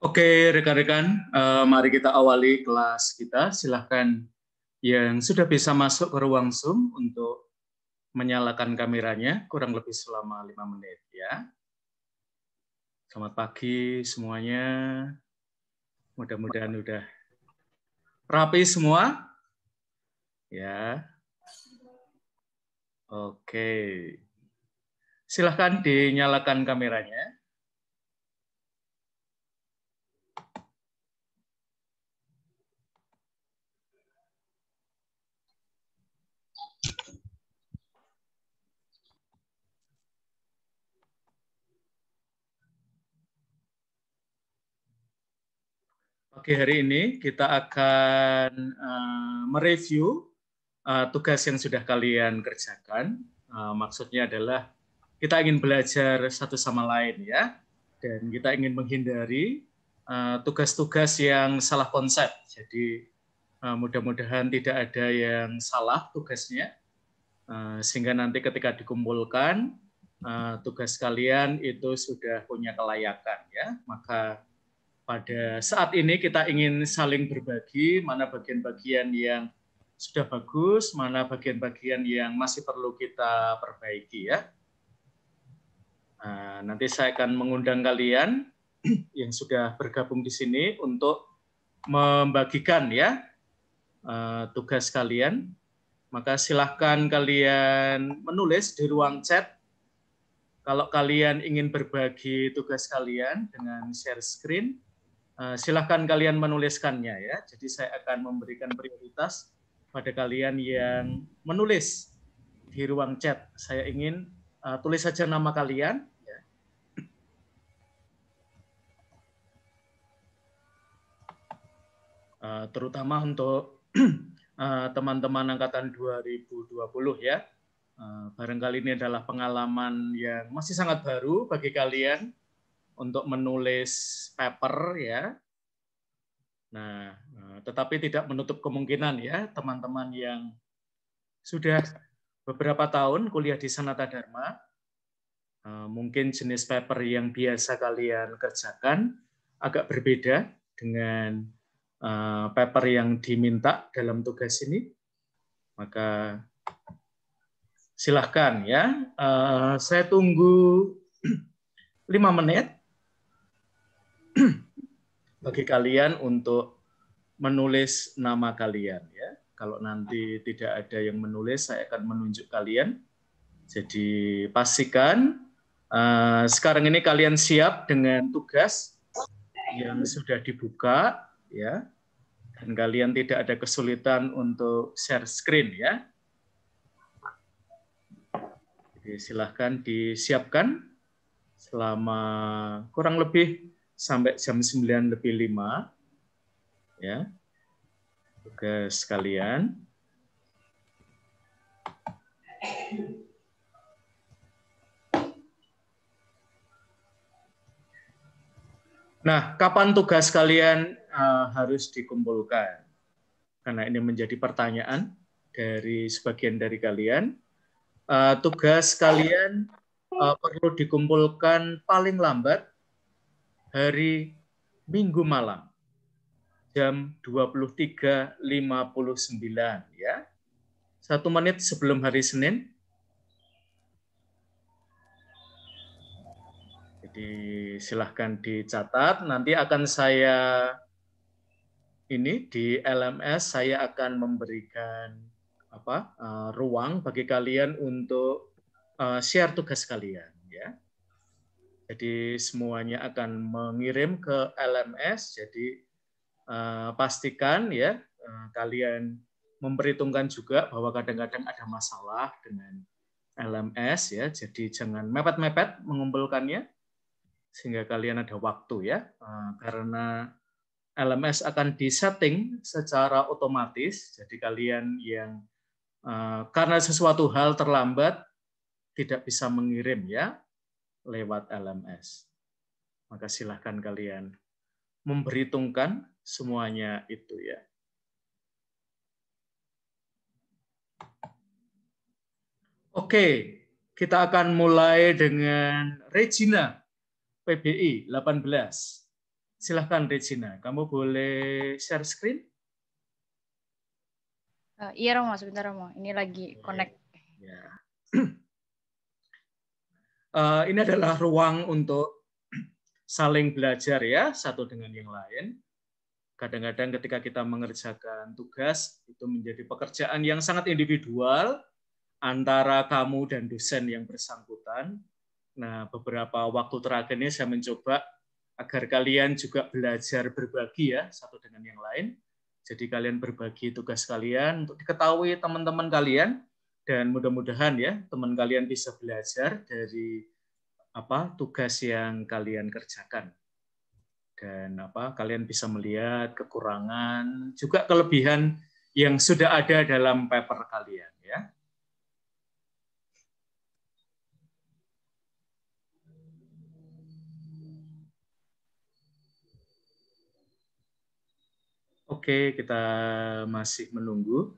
Oke, rekan-rekan, mari kita awali kelas kita. Silahkan yang sudah bisa masuk ke ruang Zoom untuk menyalakan kameranya, kurang lebih selama 5 menit. Ya. Selamat pagi semuanya. Mudah-mudahan udah rapi semua. Ya. Oke. Silahkan dinyalakan kameranya. Oke, hari ini kita akan mereview tugas yang sudah kalian kerjakan. Maksudnya adalah kita ingin belajar satu sama lain ya, dan kita ingin menghindari tugas-tugas yang salah konsep. Jadi mudah-mudahan tidak ada yang salah tugasnya, sehingga nanti ketika dikumpulkan tugas kalian itu sudah punya kelayakan ya. Maka pada saat ini kita ingin saling berbagi mana bagian-bagian yang sudah bagus, mana bagian-bagian yang masih perlu kita perbaiki ya. Nanti saya akan mengundang kalian yang sudah bergabung di sini untuk membagikan ya tugas kalian. Maka silahkan kalian menulis di ruang chat kalau kalian ingin berbagi tugas kalian dengan share screen. Silahkan kalian menuliskannya ya. Jadi saya akan memberikan prioritas pada kalian yang menulis di ruang chat. Saya ingin tulis saja nama kalian. Ya. Terutama untuk teman-teman angkatan 2020 ya. Barangkali ini adalah pengalaman yang masih sangat baru bagi kalian untuk menulis paper ya. Nah, tetapi tidak menutup kemungkinan ya teman-teman yang sudah beberapa tahun kuliah di Sanata Dharma, mungkin jenis paper yang biasa kalian kerjakan agak berbeda dengan paper yang diminta dalam tugas ini. Maka silahkan ya, saya tunggu 5 menit bagi kalian untuk menulis nama kalian ya. Kalau nanti tidak ada yang menulis, saya akan menunjuk kalian. Jadi pastikan sekarang ini kalian siap dengan tugas yang sudah dibuka ya. Dan kalian tidak ada kesulitan untuk share screen ya. Jadi silahkan disiapkan selama kurang lebih sampai jam 9:05 ya. Tugas kalian. Nah, kapan tugas kalian harus dikumpulkan? Karena ini menjadi pertanyaan dari sebagian dari kalian. Tugas kalian perlu dikumpulkan paling lambat hari Minggu malam jam 23.59 ya. 1 menit sebelum hari Senin. Jadi silahkan dicatat. Nanti akan saya ini di LMS saya akan memberikan ruang bagi kalian untuk share tugas kalian ya. Jadi semuanya akan mengirim ke LMS. Jadi pastikan ya kalian memperhitungkan juga bahwa kadang-kadang ada masalah dengan LMS ya. Jadi jangan mepet-mepet mengumpulkannya sehingga kalian ada waktu ya. Karena LMS akan disetting secara otomatis. Jadi kalian yang karena sesuatu hal terlambat tidak bisa mengirim ya lewat LMS. Maka silahkan kalian memperhitungkan semuanya itu ya. Oke, kita akan mulai dengan Regina PBI 18. Silahkan Regina, kamu boleh share screen? Iya Romo, sebentar Romo. Ini lagi connect. Ya. Ini adalah ruang untuk saling belajar ya, satu dengan yang lain. Kadang-kadang ketika kita mengerjakan tugas, itu menjadi pekerjaan yang sangat individual antara kamu dan dosen yang bersangkutan. Nah, beberapa waktu terakhir ini saya mencoba agar kalian juga belajar berbagi ya, satu dengan yang lain. Jadi kalian berbagi tugas kalian untuk diketahui teman-teman kalian, dan mudah-mudahan ya teman kalian bisa belajar dari tugas yang kalian kerjakan. Dan kalian bisa melihat kekurangan, juga kelebihan yang sudah ada dalam paper kalian ya. Oke, kita masih menunggu.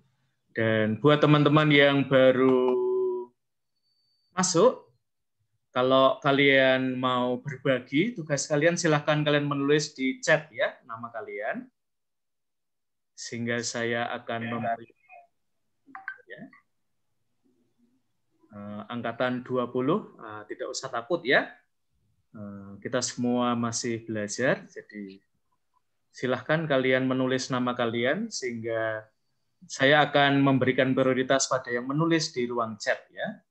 Dan buat teman-teman yang baru masuk, kalau kalian mau berbagi tugas kalian, silahkan kalian menulis di chat ya, nama kalian. Sehingga saya akan memberi ya. Angkatan 20, tidak usah takut ya. Kita semua masih belajar, jadi silahkan kalian menulis nama kalian, sehingga saya akan memberikan prioritas pada yang menulis di ruang chat ya.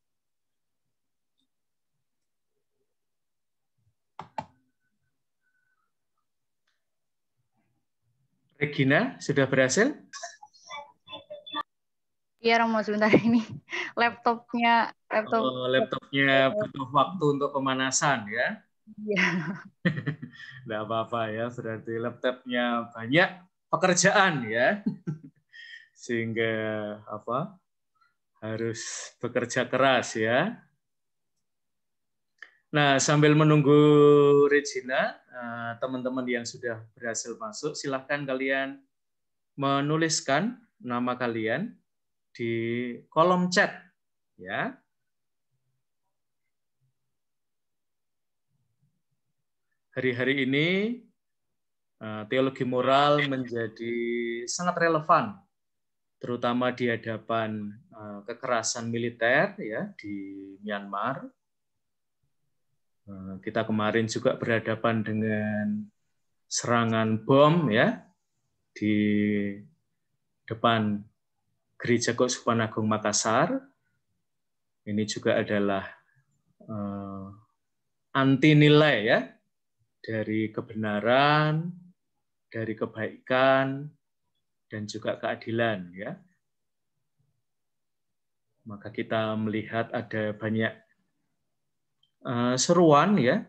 Regina, sudah berhasil? Iya Romo, sebentar ini laptopnya butuh waktu untuk pemanasan ya. Iya. Nggak apa-apa ya, berarti laptopnya banyak pekerjaan ya. Sehingga harus bekerja keras ya. Nah, sambil menunggu Regina, teman-teman yang sudah berhasil masuk, silahkan kalian menuliskan nama kalian di kolom chat ya. Hari-hari ini teologi moral menjadi sangat relevan, terutama di hadapan kekerasan militer ya di Myanmar. Kita kemarin juga berhadapan dengan serangan bom ya di depan Gereja Keuskupan Agung Makassar. Ini juga adalah anti nilai ya dari kebenaran, dari kebaikan, dan juga keadilan ya. Maka kita melihat ada banyak seruan ya,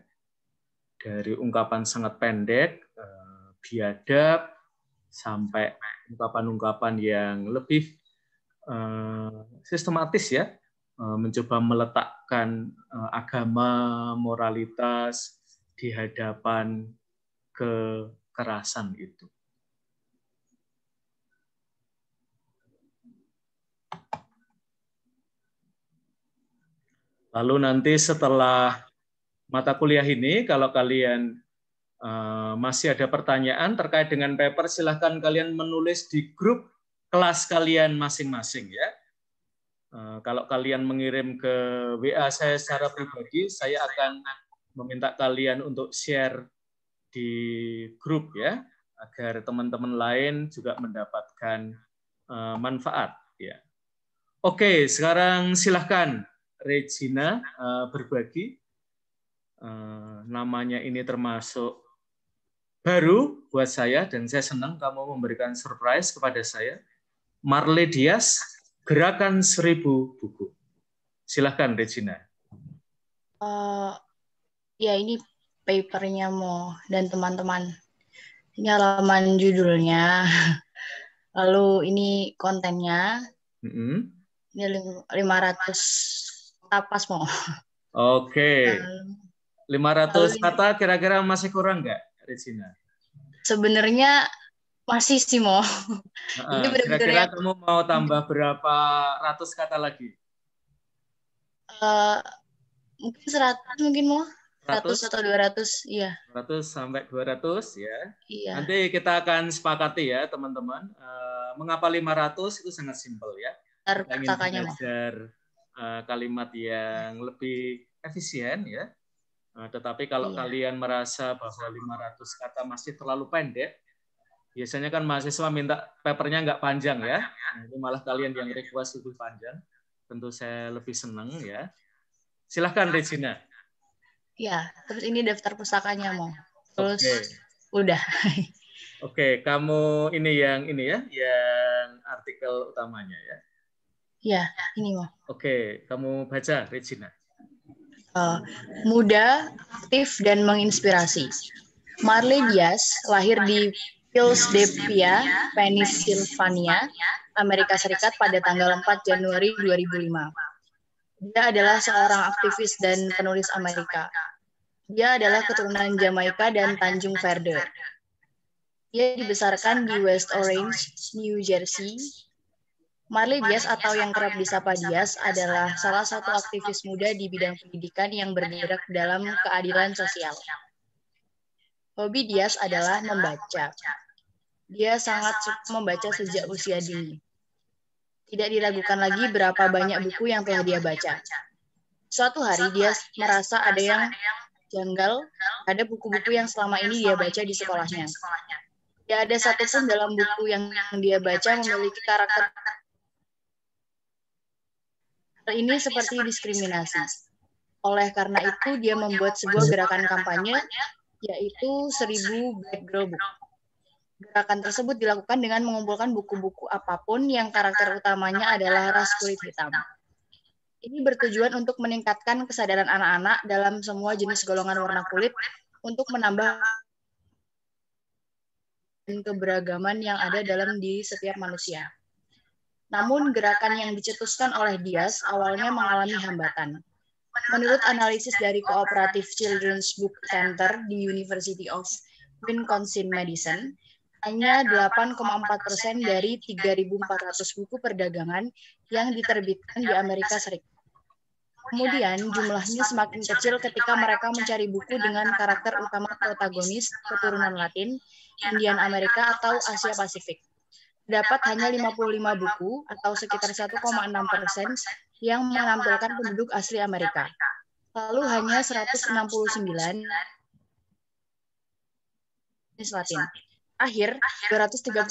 dari ungkapan sangat pendek, biadab, sampai ungkapan-ungkapan yang lebih sistematis ya, mencoba meletakkan agama, moralitas di hadapan kekerasan itu. Lalu nanti setelah mata kuliah ini, kalau kalian masih ada pertanyaan terkait dengan paper, silahkan kalian menulis di grup kelas kalian masing-masing ya. Kalau kalian mengirim ke WA saya secara pribadi, saya akan meminta kalian untuk share di grup ya, agar teman-teman lain juga mendapatkan manfaat ya. Oke, sekarang silahkan Regina berbagi. Namanya ini termasuk baru buat saya, dan saya senang kamu memberikan surprise kepada saya. Marle Dias, Gerakan 1000 Buku. Silahkan Regina. Ya ini papernya Mo dan teman-teman. Ini halaman judulnya. Lalu ini kontennya. Ini 500 tapas Mo. Oke. 500 kata kira-kira masih kurang nggak, Regina? Sebenarnya masih sih Mo. Ini kira-kira kamu mau tambah berapa ratus kata lagi? Mungkin 100 mungkin Mo. 100 atau 200, iya. 100 sampai 200 ya. Iya. Nanti kita akan sepakati ya teman-teman. Mengapa 500 itu sangat simpel ya. Kita ingin belajar kalimat yang lebih efisien ya. Tetapi kalau kalian merasa bahwa 500 kata masih terlalu pendek, biasanya kan mahasiswa minta papernya nggak panjang ya. Itu malah kalian yang request lebih panjang. Tentu saya lebih senang ya. Silahkan Regina. Ya, terus ini daftar pusakanya mau. Terus udah. Oke, kamu ini ya, yang artikel utamanya ya. Ya, ini mau. Oke, kamu baca Regina. Muda, aktif dan menginspirasi. Marley Diaz lahir di Philadelphia, Pennsylvania, Amerika Serikat pada tanggal 4 Januari 2005. Dia adalah seorang aktivis dan penulis Amerika. Dia adalah keturunan Jamaika dan Tanjung Verde. Dia dibesarkan di West Orange, New Jersey. Marley Diaz atau yang kerap disapa Diaz adalah salah satu aktivis muda di bidang pendidikan yang bergerak dalam keadilan sosial. Hobi Diaz adalah membaca. Dia sangat suka membaca sejak usia dini. Tidak diragukan lagi berapa banyak buku yang telah dia baca. Suatu hari dia merasa ada yang janggal, ada buku-buku yang selama ini dia baca di sekolahnya. Tidak ada satupun dalam buku yang dia baca memiliki karakter. Hal ini seperti diskriminasi. Oleh karena itu, dia membuat sebuah gerakan kampanye, yaitu 1000 Black Girl Book. Gerakan tersebut dilakukan dengan mengumpulkan buku-buku apapun yang karakter utamanya adalah ras kulit hitam. Ini bertujuan untuk meningkatkan kesadaran anak-anak dalam semua jenis golongan warna kulit untuk menambah keberagaman yang ada dalam diri setiap manusia. Namun, gerakan yang dicetuskan oleh Diaz awalnya mengalami hambatan. Menurut analisis dari Cooperative Children's Book Center di University of Wisconsin-Madison, hanya 8,4% dari 3.400 buku perdagangan yang diterbitkan di Amerika Serikat. Kemudian, jumlahnya semakin kecil ketika mereka mencari buku dengan karakter utama protagonis keturunan Latin, Indian Amerika, atau Asia Pasifik. Terdapat hanya 55 buku, atau sekitar 1,6% yang menampilkan penduduk asli Amerika. Lalu hanya 169 jenis Latin. Akhir, 239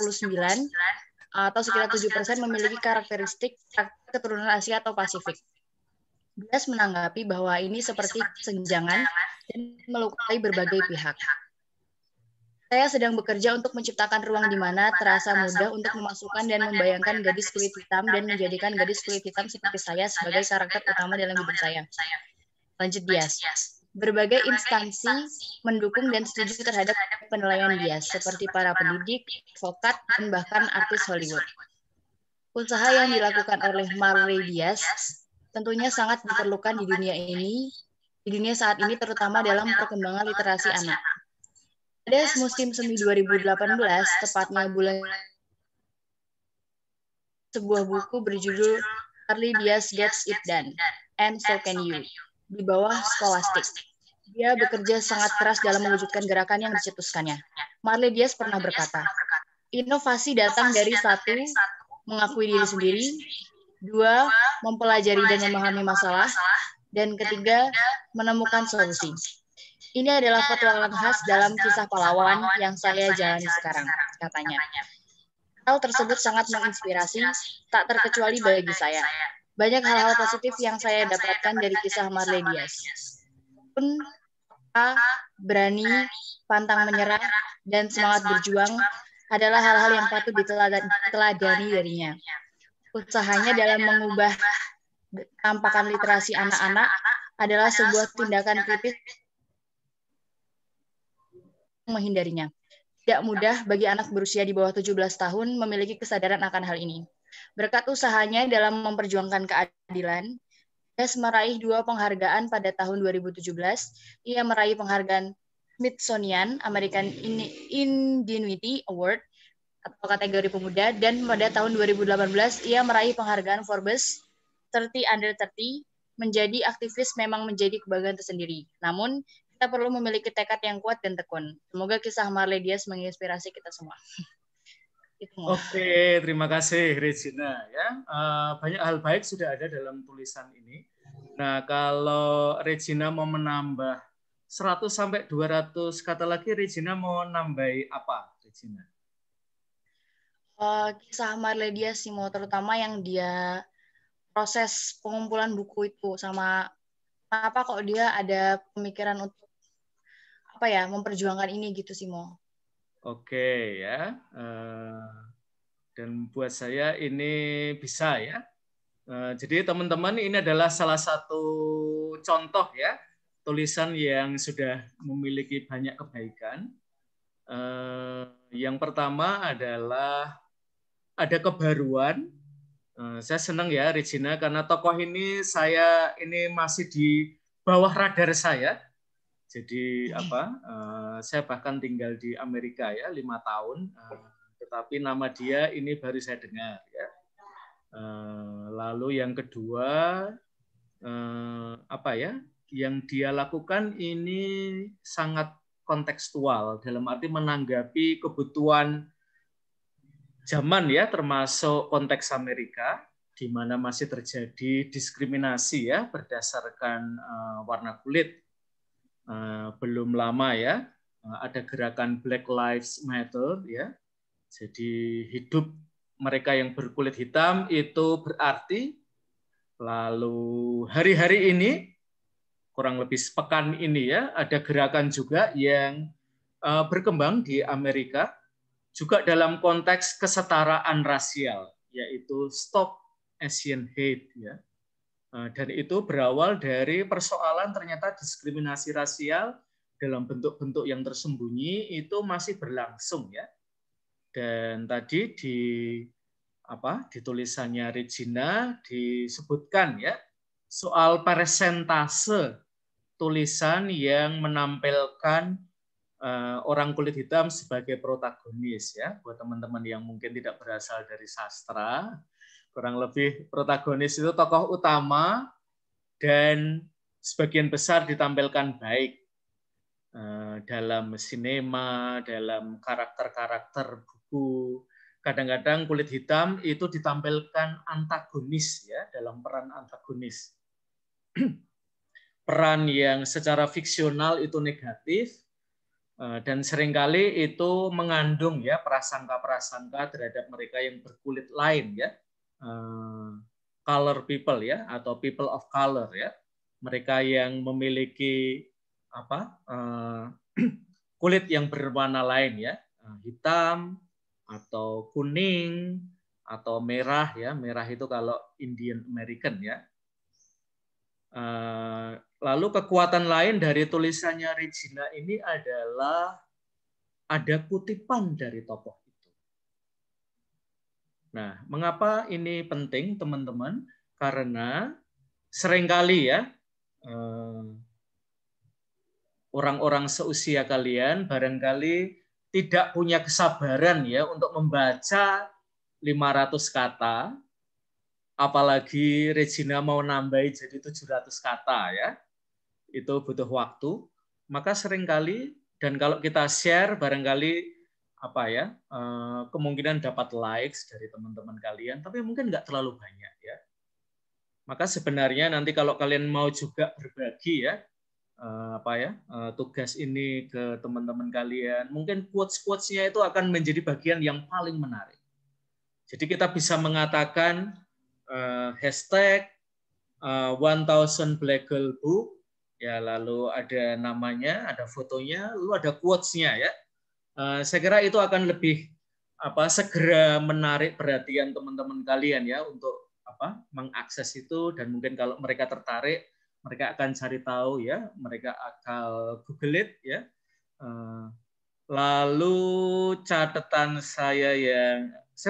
atau sekitar 7% memiliki karakteristik keturunan Asia atau Pasifik. Diaz menanggapi bahwa ini seperti kesenjangan dan melukai berbagai pihak. Saya sedang bekerja untuk menciptakan ruang di mana terasa mudah untuk memasukkan dan membayangkan gadis kulit hitam dan menjadikan gadis kulit hitam seperti saya sebagai karakter utama dalam hidup saya. Lanjut Diaz. Berbagai instansi mendukung dan setuju terhadap penilaian Diaz, seperti para pendidik, advokat, dan bahkan artis Hollywood. Usaha yang dilakukan oleh Marley Diaz tentunya sangat diperlukan di dunia saat ini, terutama dalam perkembangan literasi anak. Pada musim semi 2018, tepatnya bulan, sebuah buku berjudul Marley Diaz Gets It Done, and So Can You, di bawah Scholastic. Dia bekerja sangat keras dalam mewujudkan gerakan yang dicetuskannya. Marley Diaz pernah berkata, inovasi datang dari 1, mengakui diri sendiri, 2, mempelajari dan memahami masalah, dan 3, menemukan solusi. Ini adalah petualangan khas dalam kisah pahlawan yang saya jalani sekarang, katanya. Hal tersebut sangat menginspirasi, tak terkecuali bagi saya. Banyak hal-hal positif yang saya dapatkan dari kisah Marley Diaz. Pun berani, pantang menyerah, dan semangat berjuang adalah hal-hal yang patut diteladani darinya. Usahanya dalam mengubah tampakan literasi anak-anak adalah sebuah tindakan kritis menghindarinya. Tidak mudah bagi anak berusia di bawah 17 tahun memiliki kesadaran akan hal ini. Berkat usahanya dalam memperjuangkan keadilan, dia meraih 2 penghargaan pada tahun 2017. Ia meraih penghargaan Smithsonian American Ingenuity Award atau kategori pemuda, dan pada tahun 2018 ia meraih penghargaan Forbes 30 Under 30. Menjadi aktivis memang menjadi kebanggaan tersendiri. Namun, kita perlu memiliki tekad yang kuat dan tekun. Semoga kisah Marley Dias menginspirasi kita semua. Oke, terima kasih Regina. Ya, banyak hal baik sudah ada dalam tulisan ini. Nah, kalau Regina mau menambah 100 sampai 200 kata lagi, Regina mau nambahi apa, Regina? Kisah Marley Dias sih, terutama yang dia proses pengumpulan buku itu, sama kenapa kok dia ada pemikiran untuk memperjuangkan ini gitu sih, Mo. Oke ya. Dan buat saya ini bisa ya. Jadi teman-teman, ini adalah salah satu contoh ya, tulisan yang sudah memiliki banyak kebaikan. Yang pertama adalah ada kebaruan. Saya senang ya Regina, karena tokoh ini ini masih di bawah radar saya. Jadi saya bahkan tinggal di Amerika ya 5 tahun. Tetapi nama dia ini baru saya dengar ya. Lalu yang kedua yang dia lakukan ini sangat kontekstual dalam arti menanggapi kebutuhan zaman ya, termasuk konteks Amerika di mana masih terjadi diskriminasi ya berdasarkan warna kulit. Belum lama ya ada gerakan Black Lives Matter ya. Jadi hidup mereka yang berkulit hitam itu berarti. Lalu hari-hari ini kurang lebih sepekan ini ya ada gerakan juga yang berkembang di Amerika juga dalam konteks kesetaraan rasial, yaitu Stop Asian Hate ya. Dan itu berawal dari persoalan ternyata diskriminasi rasial dalam bentuk-bentuk yang tersembunyi itu masih berlangsung ya. Dan tadi di tulisannya Regina disebutkan ya soal persentase tulisan yang menampilkan orang kulit hitam sebagai protagonis ya. Buat teman-teman yang mungkin tidak berasal dari sastra, kurang lebih protagonis itu tokoh utama dan sebagian besar ditampilkan baik dalam sinema, dalam karakter-karakter buku. Kadang-kadang kulit hitam itu ditampilkan antagonis ya, dalam peran antagonis. Peran yang secara fiksional itu negatif dan seringkali itu mengandung ya prasangka-prasangka terhadap mereka yang berkulit lain ya. Color people ya, atau people of color ya. Mereka yang memiliki kulit yang berwarna lain ya, hitam atau kuning atau merah ya. Merah itu kalau Indian American ya. Lalu kekuatan lain dari tulisannya Regina ini adalah ada kutipan dari tokoh itu. Nah, mengapa ini penting teman-teman? Karena seringkali ya orang-orang seusia kalian barangkali tidak punya kesabaran ya untuk membaca 500 kata, apalagi Regina mau nambahin jadi 700 kata ya. Itu butuh waktu. Maka seringkali, dan kalau kita share barangkali kemungkinan dapat likes dari teman-teman kalian, tapi mungkin nggak terlalu banyak ya. Maka sebenarnya nanti kalau kalian mau juga berbagi ya, tugas ini ke teman-teman kalian, mungkin quotes-quotes-nya itu akan menjadi bagian yang paling menarik. Jadi kita bisa mengatakan hashtag 1000 Black Girl Book, ya, lalu ada namanya, ada fotonya, lalu ada quotes-nya ya. Saya kira itu akan lebih segera menarik perhatian teman-teman kalian ya untuk mengakses itu, dan mungkin kalau mereka tertarik, mereka akan cari tahu ya, mereka akan Google it ya. Lalu catatan saya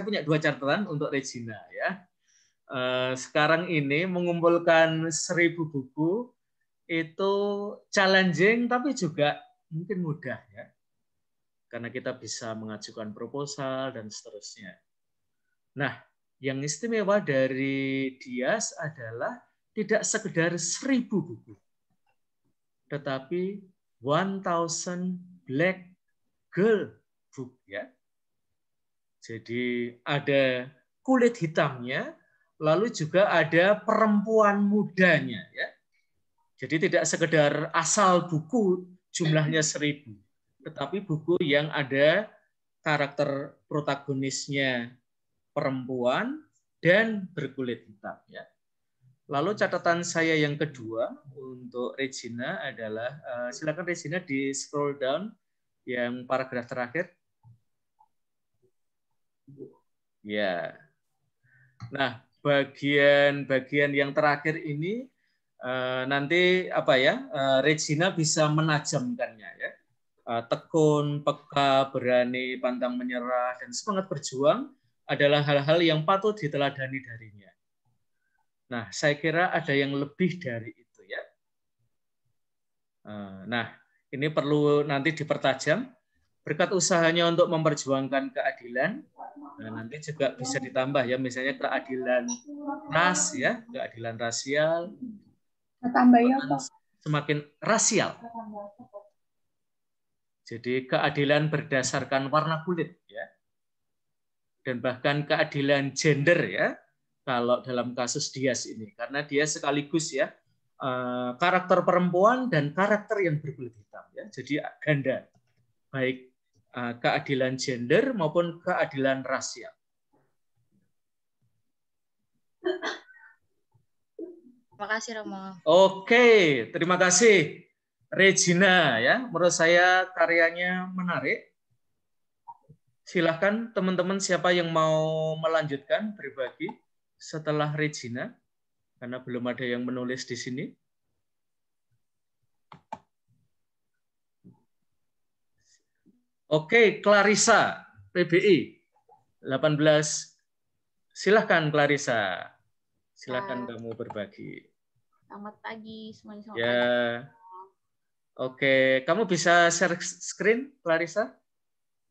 punya 2 catatan untuk Regina ya. Sekarang ini mengumpulkan 1000 buku itu challenging tapi juga mungkin mudah ya. Karena kita bisa mengajukan proposal dan seterusnya. Nah, yang istimewa dari Dias adalah tidak sekedar 1000 buku, tetapi 1000 Black Girl Book ya. Jadi ada kulit hitamnya, lalu juga ada perempuan mudanya ya. Jadi tidak sekedar asal buku jumlahnya 1000, tetapi buku yang ada karakter protagonisnya perempuan dan berkulit hitam ya. Lalu catatan saya yang kedua untuk Regina adalah silakan Regina di scroll down yang paragraf terakhir. Ya. Nah, bagian yang terakhir ini nanti apa ya? Regina bisa menajamkannya ya. Tekun, peka, berani, pantang menyerah, dan semangat berjuang adalah hal-hal yang patut diteladani darinya. Nah, saya kira ada yang lebih dari itu ya. Nah, ini perlu nanti dipertajam. Berkat usahanya untuk memperjuangkan keadilan, nah, nanti juga bisa ditambah ya, misalnya keadilan ras ya, keadilan rasial, semakin rasial. Jadi keadilan berdasarkan warna kulit ya, dan bahkan keadilan gender ya. Kalau dalam kasus Dias ini, karena dia sekaligus ya karakter perempuan dan karakter yang berkulit hitam ya, jadi ganda, baik keadilan gender maupun keadilan rasial. Terima kasih Romo. Oke, terima kasih Regina ya. Menurut saya karyanya menarik. Silahkan teman-teman siapa yang mau melanjutkan berbagi setelah Regina, karena belum ada yang menulis di sini. Oke, Clarissa, PBI 18. Silahkan Clarissa. Silahkan kamu berbagi. Selamat pagi semuanya. Ya. Oke, kamu bisa share screen, Clarissa?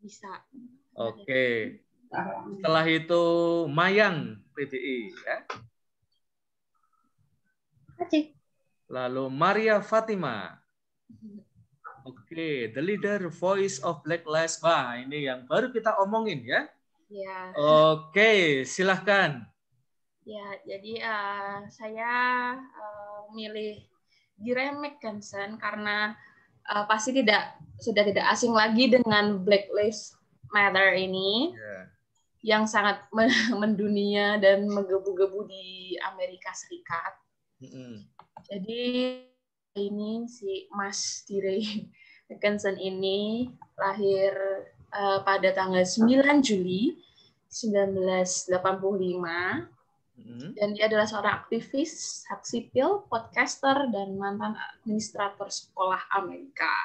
Bisa. Oke. Setelah itu Mayang, PBI ya. Lalu Maria Fatima. Oke, the leader voice of Black Lives Matter. Ini yang baru kita omongin ya. Ya. Oke, silahkan. Ya, jadi saya milih Gray McKensen karena pasti sudah tidak asing lagi dengan Black Lives Matter ini. Yeah. Yang sangat mendunia dan menggebu-gebu di Amerika Serikat. Jadi ini si Mas Gray McKensen ini lahir pada tanggal 9 Juli 1985 dan dia adalah seorang aktivis, hak sipil, podcaster, dan mantan administrator sekolah Amerika.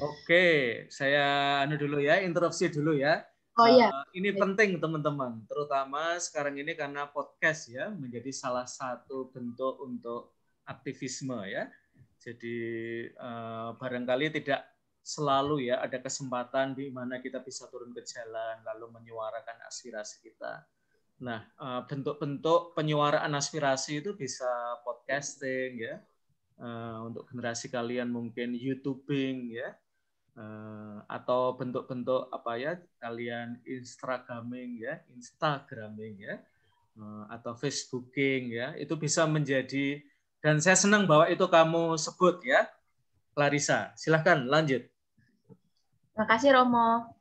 Oke, saya dulu ya, interupsi dulu ya. Oh iya. Ini penting teman-teman, terutama sekarang ini karena podcast ya menjadi salah satu bentuk untuk aktivisme ya. Jadi barangkali tidak selalu ya ada kesempatan di mana kita bisa turun ke jalan lalu menyuarakan aspirasi kita. Nah, bentuk-bentuk penyuaraan aspirasi itu bisa podcasting ya. Untuk generasi kalian mungkin YouTubing ya. Atau bentuk-bentuk apa ya, kalian Instagramming ya, atau Facebooking ya, itu bisa menjadi, dan saya senang bahwa itu kamu sebut ya, Clarissa. Silahkan lanjut. Terima kasih Romo.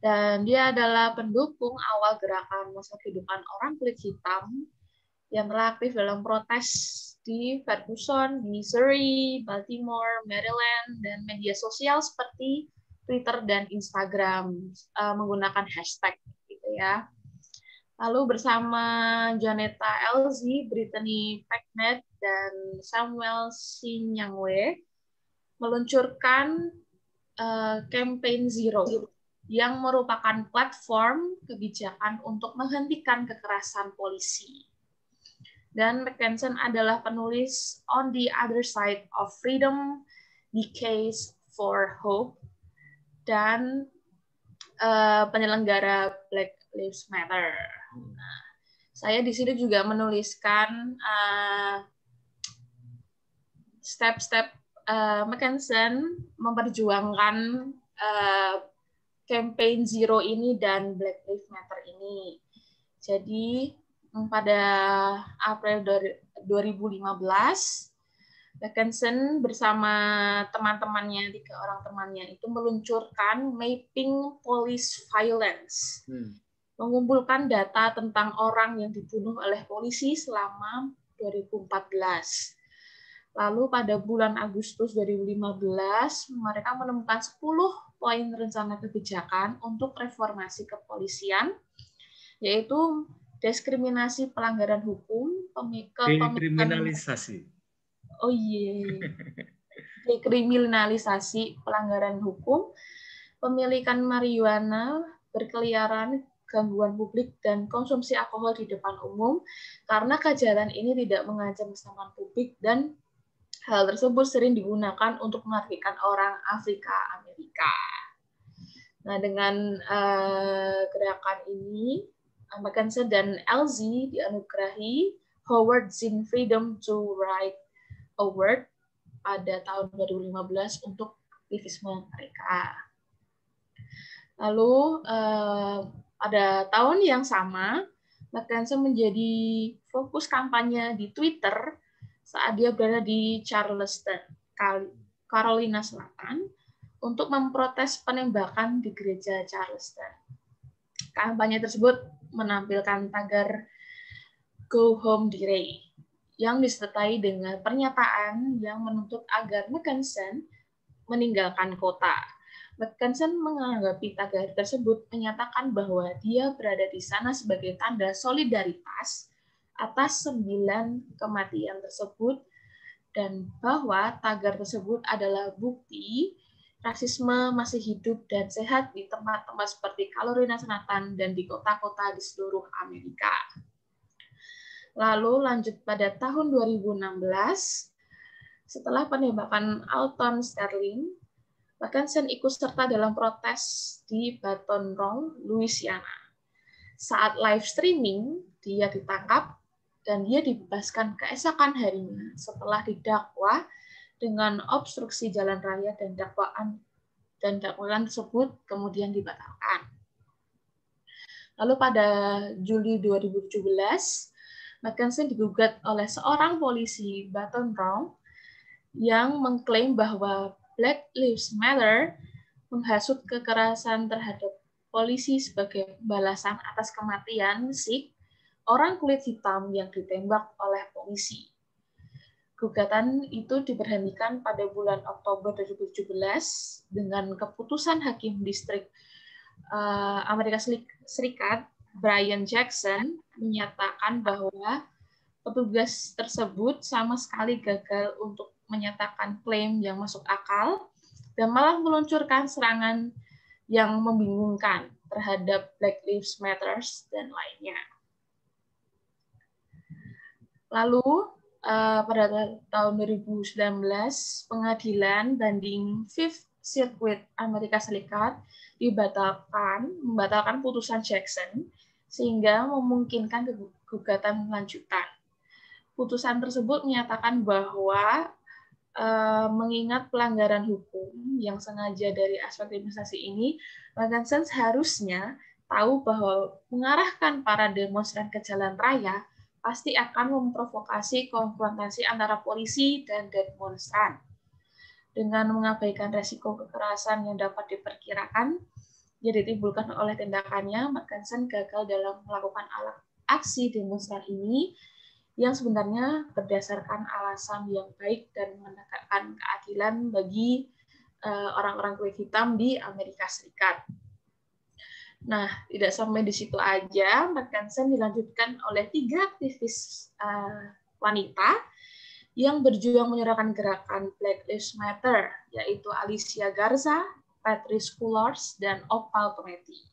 Dan dia adalah pendukung awal gerakan masa kehidupan orang kulit hitam yang telah aktif dalam protes di Ferguson, Missouri, Baltimore, Maryland, dan media sosial seperti Twitter dan Instagram menggunakan hashtag gitu ya. Lalu bersama Janetta Elzy, Brittany Packnett, dan Samuel Sinyangwe meluncurkan Campaign Zero yang merupakan platform kebijakan untuk menghentikan kekerasan polisi. Dan McKensen adalah penulis On the Other Side of Freedom, The Case for Hope, dan penyelenggara Black Lives Matter. Nah, saya di sini juga menuliskan step-step Mackensen memperjuangkan campaign Zero ini dan Black Lives Matter ini. Jadi pada April 2015, Mackensen bersama teman-temannya, 3 orang temannya itu meluncurkan Mapping Police Violence, mengumpulkan data tentang orang yang dibunuh oleh polisi selama 2014. Lalu pada bulan Agustus 2015, mereka menemukan 10 poin rencana kebijakan untuk reformasi kepolisian, yaitu diskriminasi pelanggaran hukum, dekriminalisasi. Oh iya, dekriminalisasi pelanggaran hukum, pemilikan marijuana berkeliaran, gangguan publik, dan konsumsi alkohol di depan umum, karena kejahatan ini tidak mengancam keselamatan publik dan hal tersebut sering digunakan untuk menafikan orang Afrika Amerika. Nah, dengan gerakan ini, Mackensen dan LZ dianugerahi Howard Zinn Freedom to Write Award pada tahun 2015 untuk aktivisme mereka. Lalu pada tahun yang sama, Mackensen menjadi fokus kampanye di Twitter saat dia berada di Charleston, Carolina Selatan, untuk memprotes penembakan di gereja Charleston. Kampanye tersebut menampilkan tagar Go Home DeRay yang disertai dengan pernyataan yang menuntut agar Mackensen meninggalkan kota. Mackensen menanggapi tagar tersebut menyatakan bahwa dia berada di sana sebagai tanda solidaritas atas 9 kematian tersebut dan bahwa tagar tersebut adalah bukti rasisme masih hidup dan sehat di tempat-tempat seperti Carolina Selatan dan di kota-kota di seluruh Amerika. Lalu lanjut pada tahun 2016, setelah penembakan Alton Sterling, Mackensen ikut serta dalam protes di Baton Rouge, Louisiana. Saat live streaming, dia ditangkap dan dia dibebaskan keesokan harinya setelah didakwa dengan obstruksi jalan raya dan dakwaan tersebut kemudian dibatalkan. Lalu pada Juli 2017, Mackensen digugat oleh seorang polisi Baton Rouge yang mengklaim bahwa Black Lives Matter menghasut kekerasan terhadap polisi sebagai balasan atas kematian Sikh, orang kulit hitam yang ditembak oleh polisi. Gugatan itu diberhentikan pada bulan Oktober 2017 dengan keputusan Hakim Distrik Amerika Serikat Brian Jackson menyatakan bahwa petugas tersebut sama sekali gagal untuk menyatakan klaim yang masuk akal dan malah meluncurkan serangan yang membingungkan terhadap Black Lives Matter dan lainnya. Lalu pada tahun 2019, pengadilan banding Fifth Circuit Amerika Serikat membatalkan putusan Jackson sehingga memungkinkan gugatan lanjutan. Putusan tersebut menyatakan bahwa mengingat pelanggaran hukum yang sengaja dari aspek administrasi ini, Mackensen harusnya tahu bahwa mengarahkan para demonstran ke jalan raya pasti akan memprovokasi konfrontasi antara polisi dan demonstran. Dengan mengabaikan resiko kekerasan yang dapat diperkirakan yang ditimbulkan oleh tindakannya, Mackensen gagal dalam melakukan aksi demonstran ini yang sebenarnya berdasarkan alasan yang baik dan menegakkan keadilan bagi orang-orang kulit hitam di Amerika Serikat. Nah, tidak sampai di situ aja, Mackensen dilanjutkan oleh 3 aktivis wanita yang berjuang menyuarakan gerakan Black Lives Matter, yaitu Alicia Garza, Patrice Cullors, dan Opal Tometi.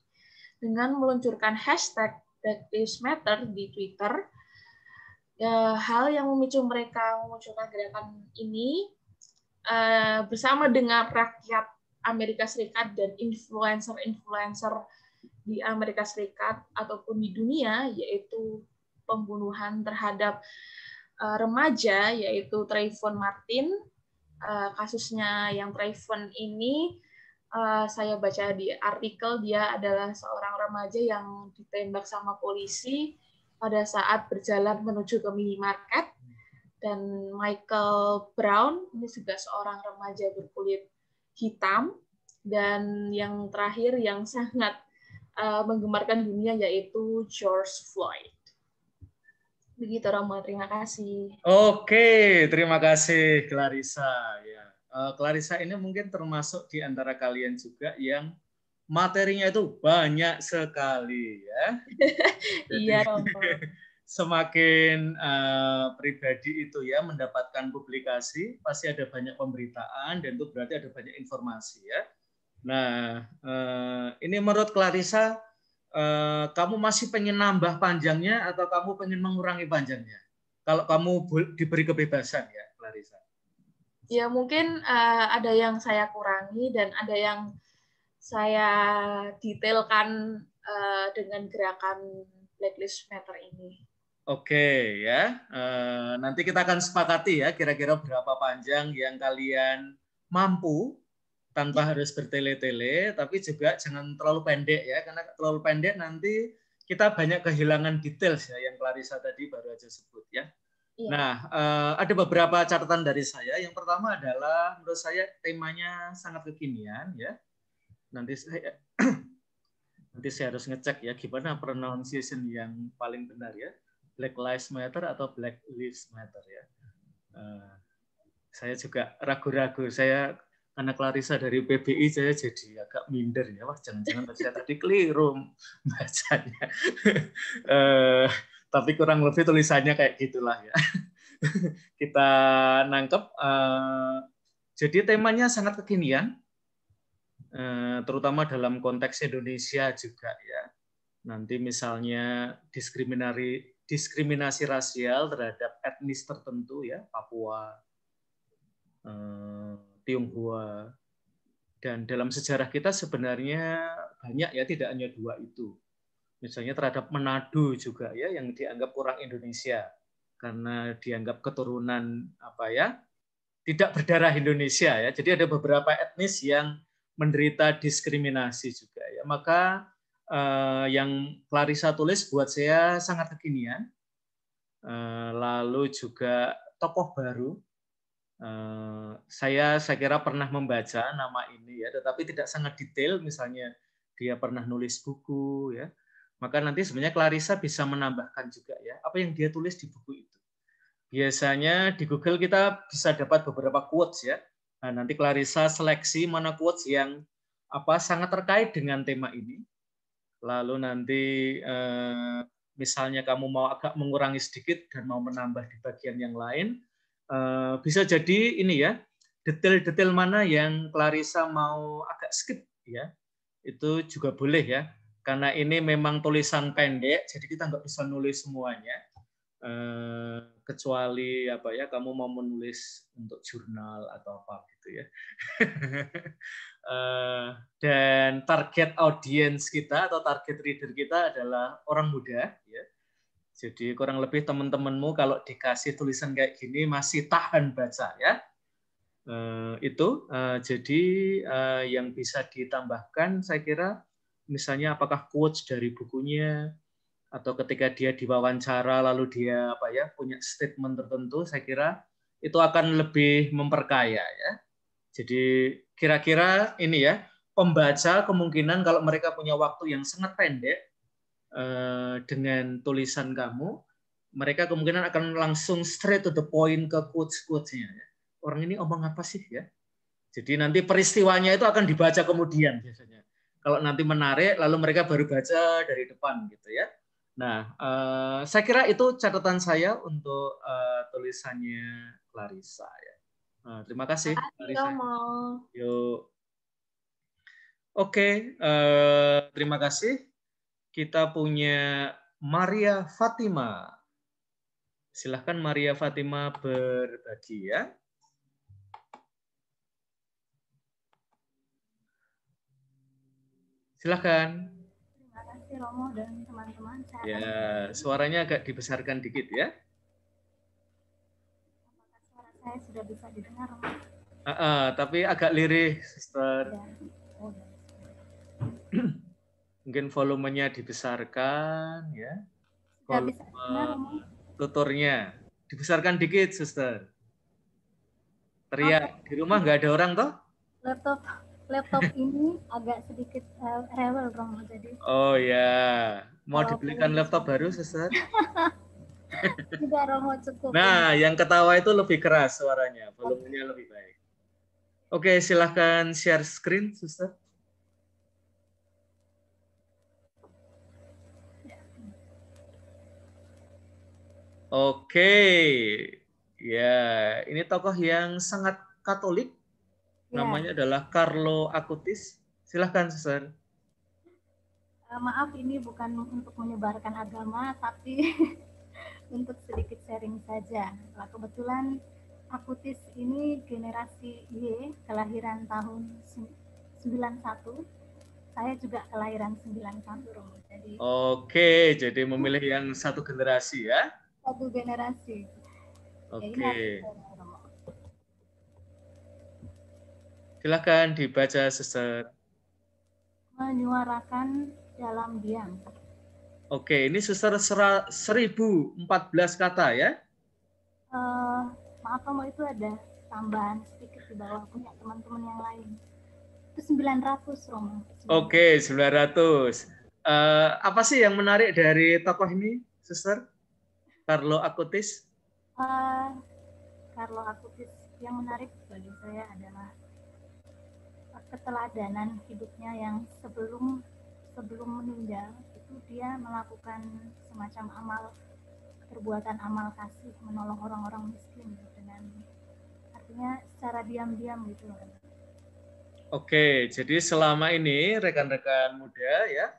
Dengan meluncurkan hashtag Black Lives Matter di Twitter, hal yang memicu mereka memunculkan gerakan ini bersama dengan rakyat Amerika Serikat dan influencer-influencer di Amerika Serikat ataupun di dunia, yaitu pembunuhan terhadap remaja, yaitu Trayvon Martin, kasusnya yang Trayvon ini, saya baca di artikel dia adalah seorang remaja yang ditembak sama polisi pada saat berjalan menuju ke minimarket. Dan Michael Brown ini juga seorang remaja berkulit hitam. Dan yang terakhir yang sangat menggemarkan dunia yaitu George Floyd. Begitu Romo, terima kasih. Oke, terima kasih Clarissa. Ya, Clarissa ini mungkin termasuk di antara kalian juga yang materinya itu banyak sekali ya. Jadi, Iya Romo. semakin pribadi itu ya mendapatkan publikasi, pasti ada banyak pemberitaan dan itu berarti ada banyak informasi ya. Nah, ini menurut Clarissa, kamu masih pengen nambah panjangnya atau kamu pengen mengurangi panjangnya? Kalau kamu diberi kebebasan ya, Clarissa. Ya mungkin ada yang saya kurangi dan ada yang saya detailkan dengan gerakan Black Lives Matter ini. Oke ya, nanti kita akan sepakati ya kira-kira berapa panjang yang kalian mampu tanpa harus bertele-tele, tapi juga jangan terlalu pendek ya, karena terlalu pendek nanti kita banyak kehilangan details ya yang Clarissa tadi baru aja sebut ya. Iya. Nah, ada beberapa catatan dari saya. Yang pertama adalah menurut saya temanya sangat kekinian ya. Nanti saya harus ngecek ya gimana pronunciation yang paling benar ya. Black Lives Matter atau Black Lives Matter ya. Saya juga ragu-ragu. Saya karena Clarissa dari PBI saya jadi agak minder ya. Wah, jangan-jangan saya tadi keliru bacanya. Tapi kurang lebih tulisannya kayak gitulah ya. Kita nangkep. Jadi temanya sangat kekinian, terutama dalam konteks Indonesia juga ya. Nanti misalnya diskriminasi rasial terhadap etnis tertentu ya, Papua, Tionghoa, dan dalam sejarah kita sebenarnya banyak ya, tidak hanya dua itu. Misalnya terhadap Manado juga ya, yang dianggap kurang Indonesia karena dianggap keturunan apa ya, tidak berdarah Indonesia ya. Jadi ada beberapa etnis yang menderita diskriminasi juga ya. Maka yang Clarissa tulis buat saya sangat kekinian. Lalu juga tokoh baru. Saya kira pernah membaca nama ini ya, tetapi tidak sangat detail. Misalnya dia pernah nulis buku ya. Maka nanti sebenarnya Clarissa bisa menambahkan juga ya apa yang dia tulis di buku itu. Biasanya di Google kita bisa dapat beberapa quotes ya. Nah, nanti Clarissa seleksi mana quotes yang sangat terkait dengan tema ini. Lalu nanti misalnya kamu mau agak mengurangi sedikit dan mau menambah di bagian yang lain, bisa jadi ini ya, detail-detail mana yang Clarissa mau agak skip ya, itu juga boleh ya. Karena ini memang tulisan pendek, jadi kita nggak bisa nulis semuanya. Kecuali apa ya, kamu mau menulis untuk jurnal atau apa gitu ya. Dan target audience kita atau target reader kita adalah orang muda ya. Jadi kurang lebih teman-temanmu kalau dikasih tulisan kayak gini masih tahan baca ya. Jadi yang bisa ditambahkan saya kira misalnya apakah quotes dari bukunya atau ketika dia diwawancara lalu dia punya statement tertentu, saya kira itu akan lebih memperkaya ya. Jadi kira-kira ini ya, pembaca kemungkinan kalau mereka punya waktu yang sangat pendek dengan tulisan kamu, mereka kemungkinan akan langsung straight to the point ke quotes-quotes-nya ya. Orang ini omong apa sih ya? Jadi nanti peristiwanya itu akan dibaca kemudian biasanya. Kalau nanti menarik lalu mereka baru baca dari depan gitu ya. Nah, saya kira itu catatan saya untuk tulisannya Clarissa ya. Terima kasih, Clarissa. Yuk. Oke, terima kasih. Kita punya Maria Fatima. Silahkan Maria Fatima berbagi ya. Silahkan. Terima kasih Romo dan teman-teman. Ya, suaranya agak dibesarkan dikit ya. Apakah suara saya sudah bisa didengar, Romo? Tapi agak lirih, Suster. Ya. Oh, ya. Mungkin volumenya dibesarkan, ya. Sudah bisa Volume dengar, Romo? tuturnya dibesarkan dikit, Suster. Teriak. Di rumah nggak ada orang toh? Laptop ini agak sedikit rewel, Romo. Jadi Oh ya, mau Walaupun dibelikan laptop baru, Suster? tidak, Romo, cukup. Nah, yang ketawa itu lebih keras suaranya, volumenya lebih baik. Oke, silahkan share screen, Suster. Oke, ya, ini tokoh yang sangat Katolik, Ya, namanya adalah Carlo Acutis. Silahkan, Suster. maaf, ini bukan untuk menyebarkan agama, tapi untuk sedikit sharing saja. Nah, kebetulan Acutis ini generasi Y, kelahiran tahun 91. Saya juga kelahiran 91, Romo. Jadi Oke, jadi memilih yang satu generasi ya. satu generasi. Ya, ini Oke, artinya, Romo. silahkan dibaca, Suster. Menyuarakan dalam diam. Oke, ini Suster 1014 kata ya. Maaf, Romo, itu ada tambahan sedikit di bawah punya teman-teman yang lain. Itu 900, Romo. Oke, 900. Apa sih yang menarik dari tokoh ini, Suster? Carlo Acutis? Carlo Acutis, yang menarik bagi saya adalah keteladanan hidupnya yang sebelum meninggal itu dia melakukan semacam perbuatan amal kasih, menolong orang-orang miskin dengan artinya secara diam-diam gitu. Oke, jadi selama ini rekan-rekan muda ya,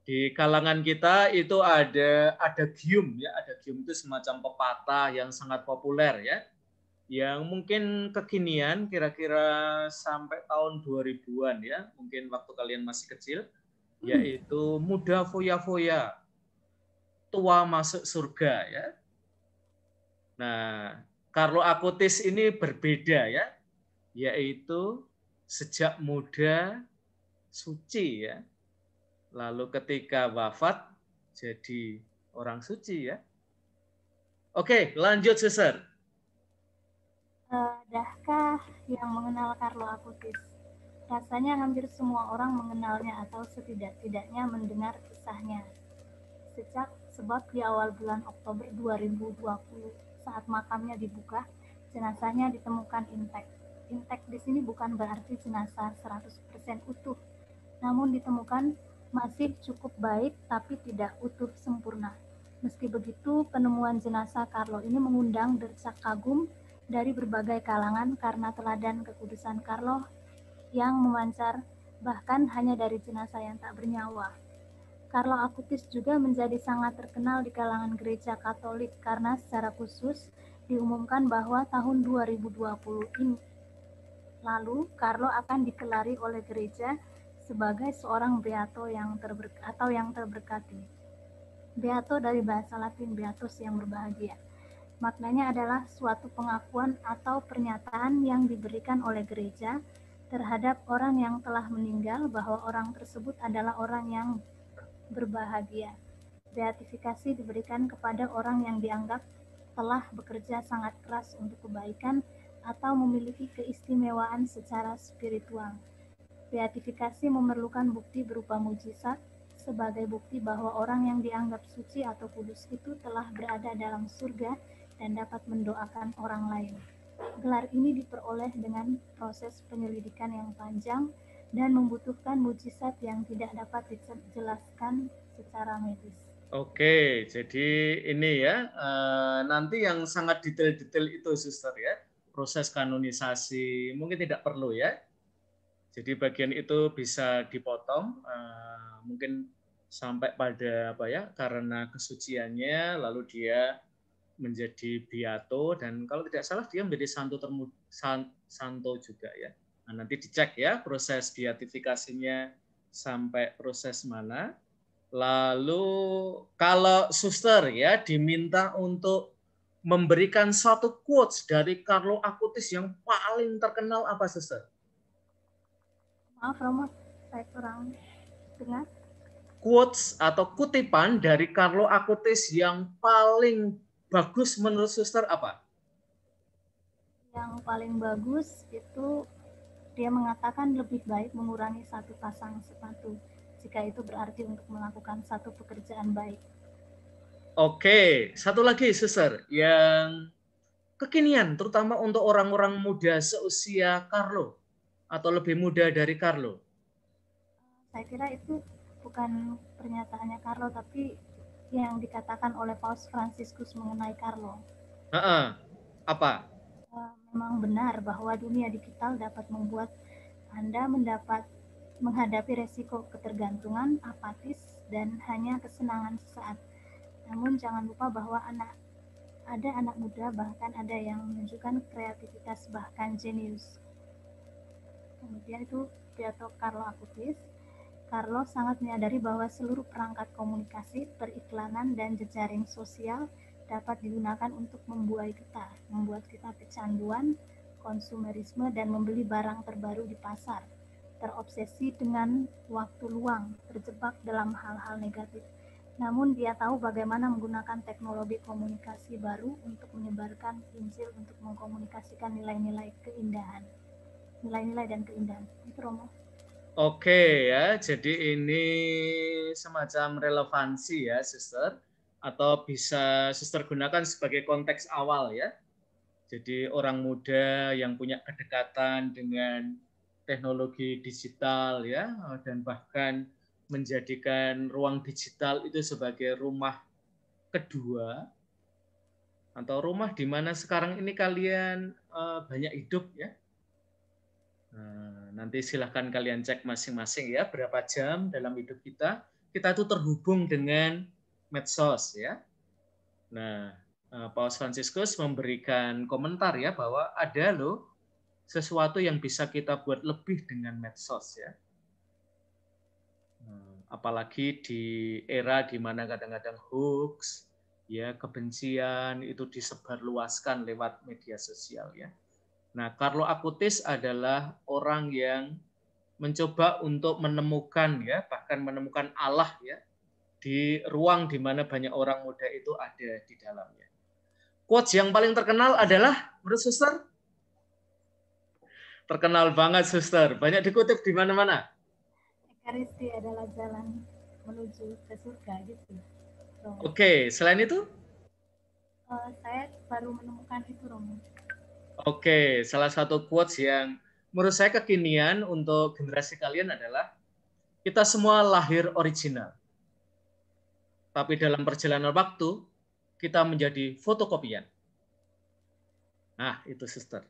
di kalangan kita itu ada adagium ya, adagium itu semacam pepatah yang sangat populer ya, yang mungkin kekinian kira-kira sampai tahun 2000-an ya, mungkin waktu kalian masih kecil, yaitu muda foya-foya, tua masuk surga ya. Nah, Carlo Acutis ini berbeda ya, yaitu sejak muda suci ya. Lalu ketika wafat jadi orang suci ya. Oke, lanjut Suster. Adakah yang mengenal Carlo Acutis? Rasanya hampir semua orang mengenalnya atau setidak-tidaknya mendengar kisahnya. Sebab di awal bulan Oktober 2020 saat makamnya dibuka, jenazahnya ditemukan intact. Intact di sini bukan berarti jenazah 100% utuh, namun ditemukan masih cukup baik tapi tidak utuh sempurna. Meski begitu, penemuan jenazah Carlo ini mengundang decak kagum dari berbagai kalangan karena teladan kekudusan Carlo yang memancar bahkan hanya dari jenazah yang tak bernyawa. Carlo Acutis juga menjadi sangat terkenal di kalangan gereja Katolik karena secara khusus diumumkan bahwa tahun 2020 ini lalu Carlo akan dikelari oleh gereja sebagai seorang beato yang terberkati. Beato dari bahasa Latin beatus yang berbahagia. Maknanya adalah suatu pengakuan atau pernyataan yang diberikan oleh gereja terhadap orang yang telah meninggal bahwa orang tersebut adalah orang yang berbahagia. Beatifikasi diberikan kepada orang yang dianggap telah bekerja sangat keras untuk kebaikan atau memiliki keistimewaan secara spiritual. Beatifikasi memerlukan bukti berupa mujizat sebagai bukti bahwa orang yang dianggap suci atau kudus itu telah berada dalam surga dan dapat mendoakan orang lain. Gelar ini diperoleh dengan proses penyelidikan yang panjang dan membutuhkan mujizat yang tidak dapat dijelaskan secara medis. Oke, jadi ini ya, nanti yang sangat detail-detail itu Suster ya, proses kanonisasi mungkin tidak perlu ya. Jadi bagian itu bisa dipotong, mungkin sampai pada apa ya, karena kesuciannya lalu dia menjadi beato dan kalau tidak salah dia menjadi santo juga ya. Nah, nanti dicek ya proses beatifikasinya sampai proses mana. Lalu kalau Suster ya diminta untuk memberikan satu quotes dari Carlo Acutis yang paling terkenal apa, Suster? Maaf Romo, saya kurang dengar. Quotes atau kutipan dari Carlo Acutis yang paling bagus menurut Suster apa? Yang paling bagus itu dia mengatakan lebih baik mengurangi satu pasang sepatu jika itu berarti untuk melakukan satu pekerjaan baik. Oke, satu lagi Suster yang kekinian terutama untuk orang-orang muda seusia Carlo atau lebih muda dari Carlo. Saya kira itu bukan pernyataannya Carlo, tapi yang dikatakan oleh Paus Fransiskus mengenai Carlo. Apa? Memang benar bahwa dunia digital dapat membuat Anda menghadapi resiko ketergantungan, apatis, dan hanya kesenangan sesaat. Namun jangan lupa bahwa ada anak muda, bahkan ada yang menunjukkan kreativitas bahkan jenius. Kemudian itu pidato Carlo Acutis. Carlo sangat menyadari bahwa seluruh perangkat komunikasi, periklanan, dan jejaring sosial dapat digunakan untuk membuat kita kecanduan, konsumerisme, dan membeli barang terbaru di pasar, terobsesi dengan waktu luang, terjebak dalam hal-hal negatif. Namun dia tahu bagaimana menggunakan teknologi komunikasi baru untuk menyebarkan Injil, untuk mengkomunikasikan nilai-nilai dan keindahan. Itu Romo. Oke ya, jadi ini semacam relevansi ya, Suster, atau bisa Suster gunakan sebagai konteks awal ya. Jadi orang muda yang punya kedekatan dengan teknologi digital ya, dan bahkan menjadikan ruang digital itu sebagai rumah kedua atau rumah di mana sekarang ini kalian banyak hidup ya. Nanti silahkan kalian cek masing-masing ya, berapa jam dalam hidup kita itu terhubung dengan medsos ya. Nah, Paus Fransiskus memberikan komentar ya bahwa ada loh sesuatu yang bisa kita buat lebih dengan medsos ya. Apalagi di era di mana kadang-kadang hoax, ya kebencian itu disebarluaskan lewat media sosial ya. Nah, Carlo Acutis adalah orang yang mencoba untuk menemukan ya, bahkan menemukan Allah ya di ruang di mana banyak orang muda itu ada di dalamnya. Quotes yang paling terkenal adalah menurut Suster? Terkenal banget Suster, banyak dikutip di mana-mana. Ekaristi adalah jalan menuju ke surga gitu. Oke, selain itu? Saya baru menemukan itu Romo. Oke, salah satu quotes yang menurut saya kekinian untuk generasi kalian adalah kita semua lahir original. Tapi dalam perjalanan waktu, kita menjadi fotokopian. Nah, itu Suster.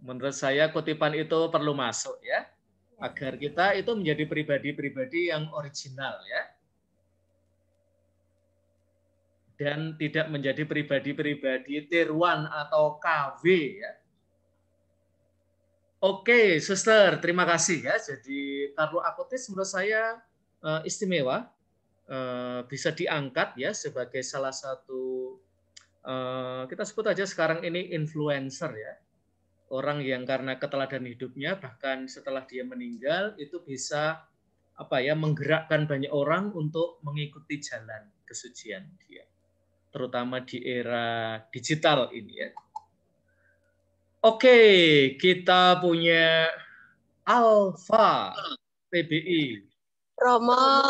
Menurut saya kutipan itu perlu masuk ya. Agar kita itu menjadi pribadi-pribadi yang original ya. Dan tidak menjadi pribadi-pribadi tiruan atau KW ya. Oke, Suster, terima kasih ya. Jadi Carlo Acutis menurut saya istimewa, bisa diangkat ya sebagai salah satu kita sebut aja sekarang ini influencer ya. Orang yang karena keteladanan hidupnya bahkan setelah dia meninggal itu bisa menggerakkan banyak orang untuk mengikuti jalan kesucian dia. Terutama di era digital ini ya. Oke, kita punya Alfa PBI. Romo.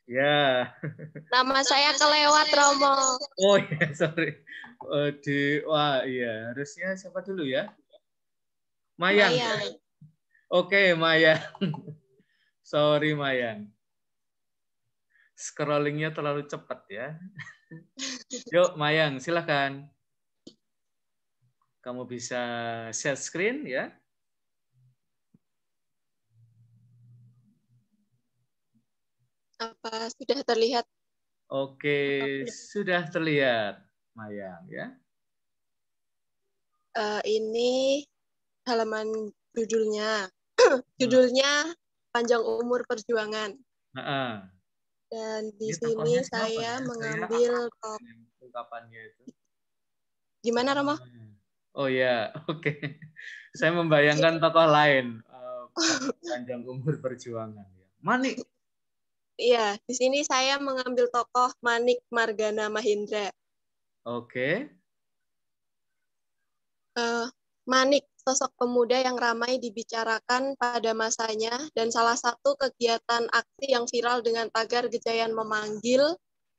Ya. Nama saya kelewat Romo. Oh ya, sorry. Wah iya, harusnya siapa dulu ya? Mayang. Oke, Mayang. Sorry Mayang. Scrollingnya terlalu cepat ya. Yuk Mayang, silakan. Kamu bisa share screen ya. Apa sudah terlihat? Oke, sudah terlihat Mayang ya. Ini halaman judulnya. Judulnya Panjang Umur Perjuangan. Dan di Ini sini tokohnya siapa saya ya? Saya mengambil ungkapannya itu. Gimana, Romo? Oh ya, oke. Saya membayangkan tokoh lain, panjang umur perjuangan. Manik. Iya, di sini saya mengambil tokoh Manik Margana Mahindra. Oke. Manik, sosok pemuda yang ramai dibicarakan pada masanya dan salah satu kegiatan aksi yang viral dengan tagar Gejayan Memanggil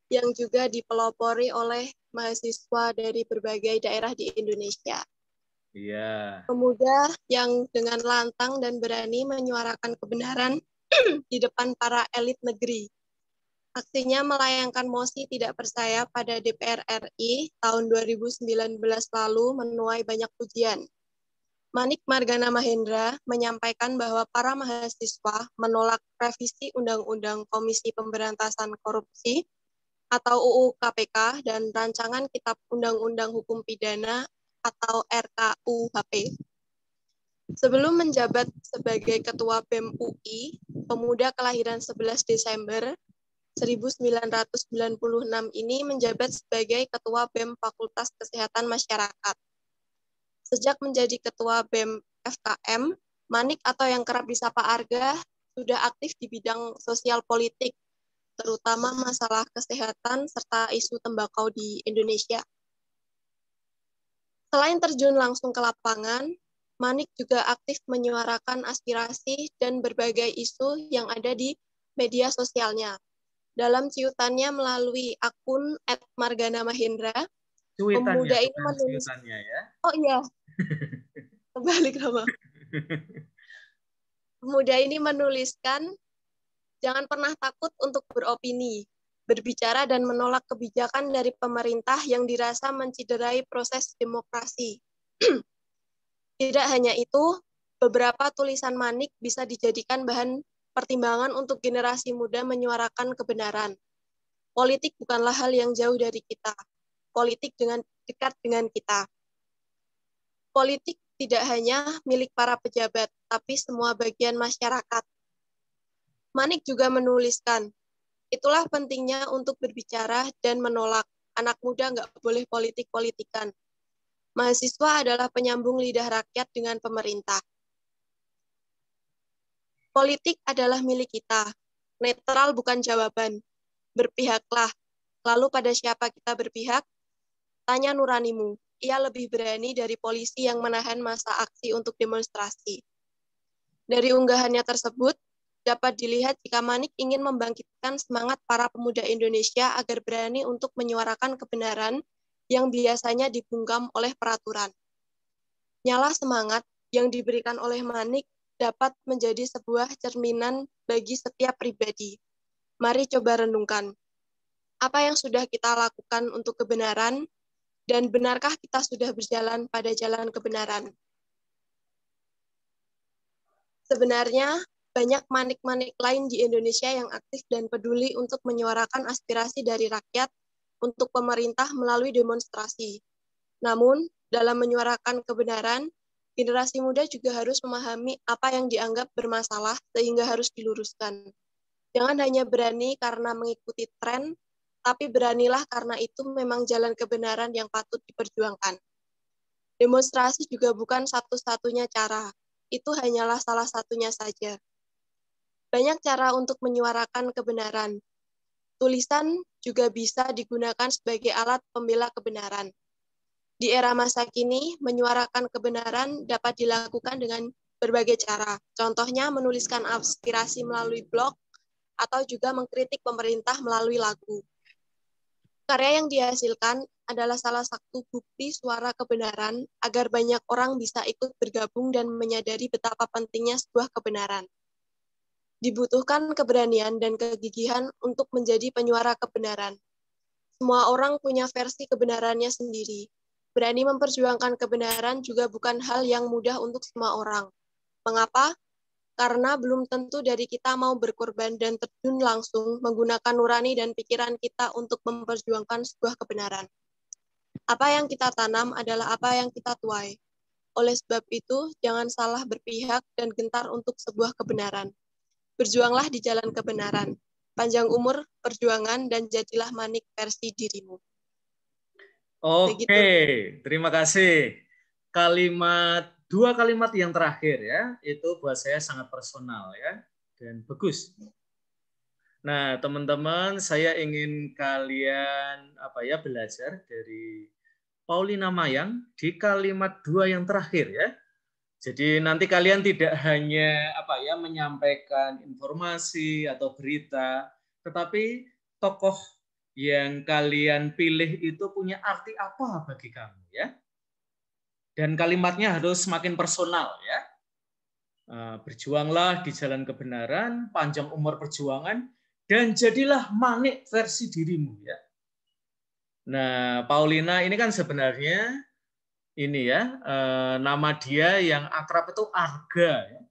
yang juga dipelopori oleh mahasiswa dari berbagai daerah di Indonesia. Iya. Pemuda yang dengan lantang dan berani menyuarakan kebenaran di depan para elit negeri. Aksinya melayangkan mosi tidak percaya pada DPR RI tahun 2019 lalu menuai banyak pujian. Manik Margana Mahindra menyampaikan bahwa para mahasiswa menolak revisi Undang-Undang Komisi Pemberantasan Korupsi atau UU KPK dan rancangan Kitab Undang-Undang Hukum Pidana atau RKUHP. Sebelum menjabat sebagai Ketua BEM UI, pemuda kelahiran 11 Desember 1996 ini menjabat sebagai Ketua BEM Fakultas Kesehatan Masyarakat. Sejak menjadi Ketua BEM FKM, Manik atau yang kerap disapa Arga sudah aktif di bidang sosial politik, terutama masalah kesehatan serta isu tembakau di Indonesia. Selain terjun langsung ke lapangan, Manik juga aktif menyuarakan aspirasi dan berbagai isu yang ada di media sosialnya. Dalam cuitannya melalui akun @marganamahindra, pemuda ini menulis ya. Oh iya. Kembali Rama. Pemuda ini menuliskan, jangan pernah takut untuk beropini, berbicara dan menolak kebijakan dari pemerintah yang dirasa menciderai proses demokrasi. Tidak hanya itu, beberapa tulisan Manik bisa dijadikan bahan pertimbangan untuk generasi muda menyuarakan kebenaran. Politik bukanlah hal yang jauh dari kita. Politik dekat dengan kita. Politik tidak hanya milik para pejabat, tapi semua bagian masyarakat. Manik juga menuliskan, itulah pentingnya untuk berbicara dan menolak. Anak muda nggak boleh politik-politikan. Mahasiswa adalah penyambung lidah rakyat dengan pemerintah. Politik adalah milik kita. Netral bukan jawaban. Berpihaklah. Lalu pada siapa kita berpihak? Tanya nuranimu. Ia lebih berani dari polisi yang menahan masa aksi untuk demonstrasi. Dari unggahannya tersebut, dapat dilihat jika Manik ingin membangkitkan semangat para pemuda Indonesia agar berani untuk menyuarakan kebenaran yang biasanya dibungkam oleh peraturan. Nyala semangat yang diberikan oleh Manik dapat menjadi sebuah cerminan bagi setiap pribadi. Mari coba renungkan. Apa yang sudah kita lakukan untuk kebenaran, dan benarkah kita sudah berjalan pada jalan kebenaran? Sebenarnya, banyak manik-manik lain di Indonesia yang aktif dan peduli untuk menyuarakan aspirasi dari rakyat untuk pemerintah melalui demonstrasi. Namun, dalam menyuarakan kebenaran, generasi muda juga harus memahami apa yang dianggap bermasalah sehingga harus diluruskan. Jangan hanya berani karena mengikuti tren, tapi beranilah karena itu memang jalan kebenaran yang patut diperjuangkan. Demonstrasi juga bukan satu-satunya cara, itu hanyalah salah satunya saja. Banyak cara untuk menyuarakan kebenaran. Tulisan juga bisa digunakan sebagai alat pembela kebenaran. Di era masa kini, menyuarakan kebenaran dapat dilakukan dengan berbagai cara. Contohnya menuliskan aspirasi melalui blog, atau juga mengkritik pemerintah melalui lagu. Karya yang dihasilkan adalah salah satu bukti suara kebenaran agar banyak orang bisa ikut bergabung dan menyadari betapa pentingnya sebuah kebenaran. Dibutuhkan keberanian dan kegigihan untuk menjadi penyuara kebenaran. Semua orang punya versi kebenarannya sendiri. Berani memperjuangkan kebenaran juga bukan hal yang mudah untuk semua orang. Mengapa? Karena belum tentu dari kita mau berkorban dan terjun langsung menggunakan nurani dan pikiran kita untuk memperjuangkan sebuah kebenaran. Apa yang kita tanam adalah apa yang kita tuai. Oleh sebab itu, jangan salah berpihak dan gentar untuk sebuah kebenaran. Berjuanglah di jalan kebenaran. panjang umur, perjuangan, dan jadilah manik versi dirimu. Oke, Begitu. terima kasih. Dua kalimat yang terakhir ya, itu buat saya sangat personal ya, dan bagus. Nah, teman-teman, saya ingin kalian belajar dari Paulina Mayang di kalimat 2 yang terakhir ya. Jadi nanti kalian tidak hanya menyampaikan informasi atau berita, tetapi tokoh yang kalian pilih itu punya arti apa bagi kamu ya. Dan kalimatnya harus semakin personal ya. Berjuanglah di jalan kebenaran, panjang umur perjuangan, dan jadilah manik versi dirimu ya. Nah, Paulina ini kan sebenarnya ini ya, nama dia yang akrab itu Arga ya.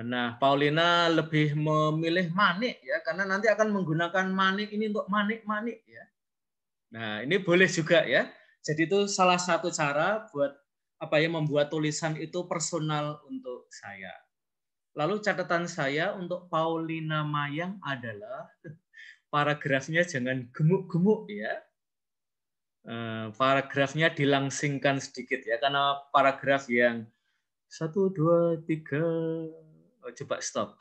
Nah, Paulina lebih memilih manik ya, karena nanti akan menggunakan manik ini untuk manik-manik ya. Nah, ini boleh juga ya. Jadi itu salah satu cara buat membuat tulisan itu personal untuk saya. Lalu catatan saya untuk Paulina Mayang adalah paragrafnya jangan gemuk-gemuk ya. Paragrafnya dilangsingkan sedikit ya, karena paragraf yang 1, 2, 3, coba stop.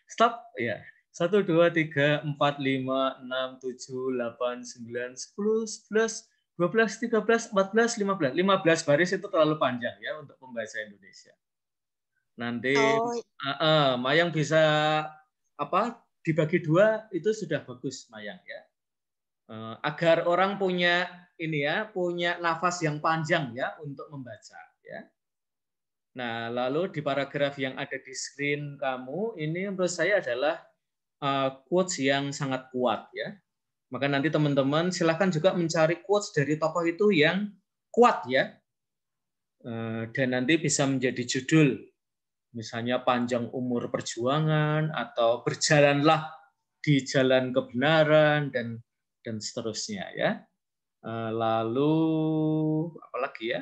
Stop ya. 1, 2, 3, 4, 5, 6, 7, 8, 9, 10, 11, 12, 13, 14, 15. 15 baris itu terlalu panjang ya untuk pembaca Indonesia. Nanti Mayang bisa dibagi 2 itu sudah bagus Mayang ya. Agar orang punya punya nafas yang panjang ya untuk membaca ya. Nah, lalu di paragraf yang ada di screen kamu ini menurut saya adalah quotes yang sangat kuat ya. Maka nanti teman-teman silakan juga mencari quotes dari tokoh itu yang kuat ya. Dan nanti bisa menjadi judul. Misalnya panjang umur perjuangan atau berjalanlah di jalan kebenaran dan seterusnya ya. Lalu apalagi ya?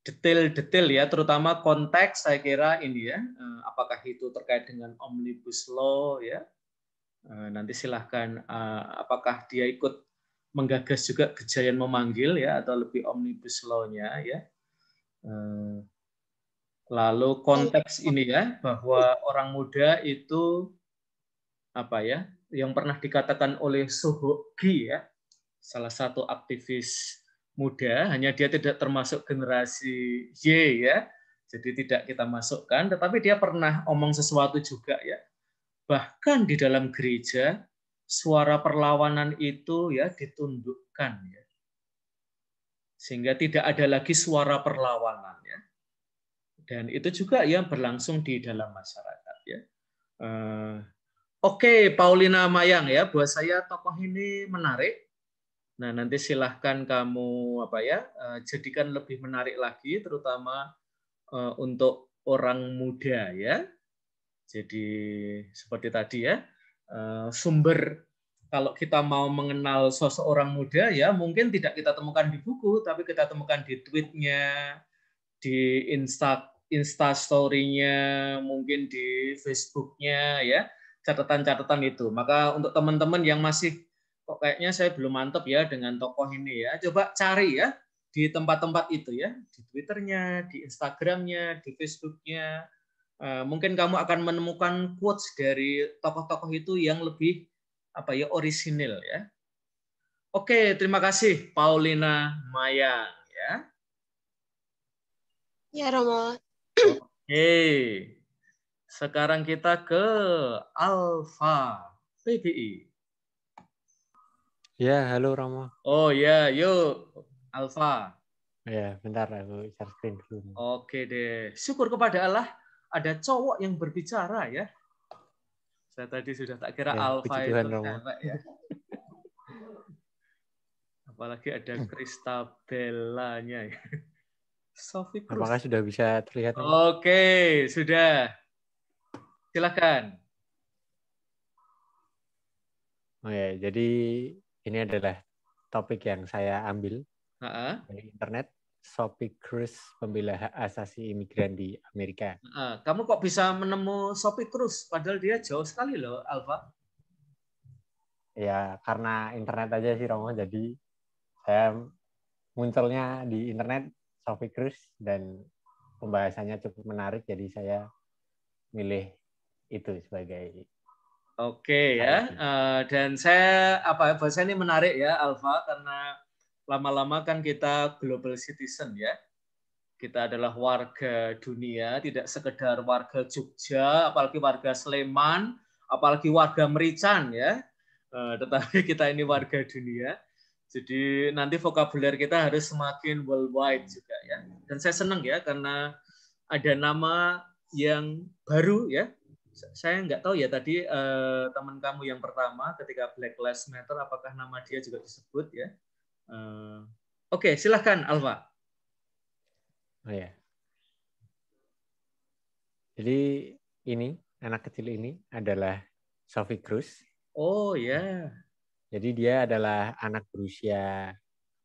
Detail-detail ya, terutama konteks saya kira ini ya, apakah itu terkait dengan Omnibus Law ya, nanti silahkan apakah dia ikut menggagas juga Kejayaan Memanggil ya, atau lebih Omnibus Law-nya ya. Lalu konteks ini ya, bahwa orang muda itu yang pernah dikatakan oleh Sohoki ya, salah satu aktivis muda, hanya dia tidak termasuk generasi Y ya, jadi tidak kita masukkan, tetapi dia pernah omong sesuatu juga ya, bahkan di dalam gereja suara perlawanan itu ya ditundukkan ya, sehingga tidak ada lagi suara perlawanan ya, dan itu juga yang berlangsung di dalam masyarakat ya. Oke, Paulina Mayang ya, buat saya tokoh ini menarik. Nah, nanti silahkan kamu jadikan lebih menarik lagi, terutama untuk orang muda ya. Jadi seperti tadi ya, sumber kalau kita mau mengenal sosok orang muda ya mungkin tidak kita temukan di buku, tapi kita temukan di tweetnya, di Insta story-nya, mungkin di Facebook-nya ya, catatan-catatan itu. Maka untuk teman-teman yang masih kok kayaknya saya belum mantap ya dengan tokoh ini ya, coba cari ya di tempat-tempat itu ya, di Twitternya, di Instagramnya, di Facebooknya. Mungkin kamu akan menemukan quotes dari tokoh-tokoh itu yang lebih orisinil ya. Oke, terima kasih Paulina Mayang ya. Ya, Romo. Oke. Sekarang kita ke Alfa PBI. Ya, halo Romo. Oh ya, yuk Alfa. Ya, bentar aku share screen dulu. Oke deh. Syukur kepada Allah ada cowok yang berbicara ya. Saya tadi sudah tak kira Ya, Alfa puji itu Tuhan, Romo. cewek ya. Apalagi ada Kristabellanya ya. Sophie Cruz. Apakah sudah bisa terlihat, Romo? Oke, sudah. Silakan. Oh ya, jadi ini adalah topik yang saya ambil dari internet. Sophie Cruz, pembela hak asasi imigran di Amerika. Kamu kok bisa menemu Sophie Cruz padahal dia jauh sekali loh, Alfa? Ya, karena internet aja sih Romo, jadi saya munculnya di internet Sophie Cruz dan pembahasannya cukup menarik, jadi saya milih itu sebagai Oke ya, dan saya bahasa ini menarik ya Alfa, karena lama-lama kan kita global citizen ya, kita adalah warga dunia, tidak sekedar warga Jogja, apalagi warga Sleman, apalagi warga Merican ya, tetapi kita ini warga dunia. Jadi nanti vokabuler kita harus semakin worldwide juga ya. Dan saya senang ya karena ada nama yang baru ya. Saya nggak tahu ya tadi teman kamu yang pertama ketika Black Lives Matter apakah nama dia juga disebut ya. Oke, silahkan Alfa. Oh ya. Jadi ini anak kecil ini adalah Sophie Cruz. Oh ya. Jadi dia adalah anak berusia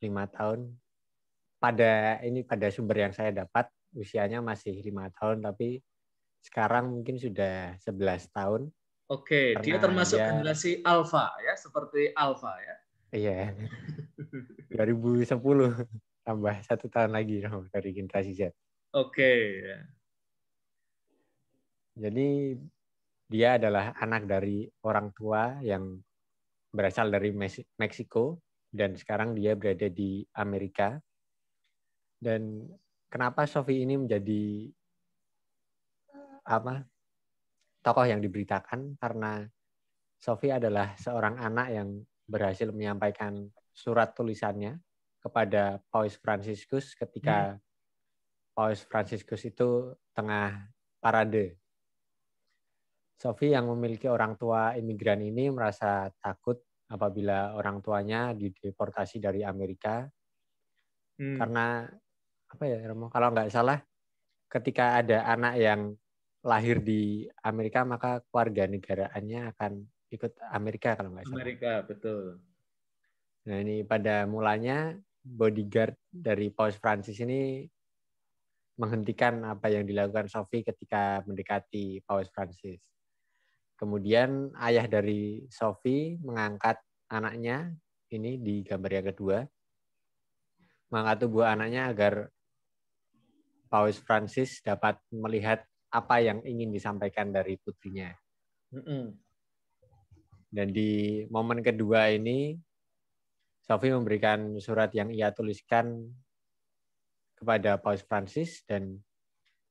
5 tahun. Pada sumber yang saya dapat usianya masih 5 tahun, tapi sekarang mungkin sudah 11 tahun. Oke, dia termasuk generasi Alpha ya, seperti Alpha ya. Iya. 2010 tambah 1 tahun lagi dari generasi Z. Oke. Jadi dia adalah anak dari orang tua yang berasal dari Meksiko dan sekarang dia berada di Amerika. Dan kenapa Sophie ini menjadi tokoh yang diberitakan? Karena Sophie adalah seorang anak yang berhasil menyampaikan surat tulisannya kepada Paus Fransiskus ketika Paus Fransiskus itu tengah parade. Sophie yang memiliki orang tua imigran ini merasa takut apabila orang tuanya dideportasi dari Amerika. Karena kalau nggak salah, ketika ada anak yang lahir di Amerika maka keluarga negaraannya akan ikut Amerika kalau nggak salah. Amerika, betul. Nah ini pada mulanya bodyguard dari Paus Francis ini menghentikan apa yang dilakukan Sophie ketika mendekati Paus Francis. Kemudian ayah dari Sophie mengangkat anaknya, ini di gambar yang kedua, mengangkat tubuh anaknya agar Paus Francis dapat melihat apa yang ingin disampaikan dari putrinya. Dan di momen kedua ini, Sophie memberikan surat yang ia tuliskan kepada Paus Francis, dan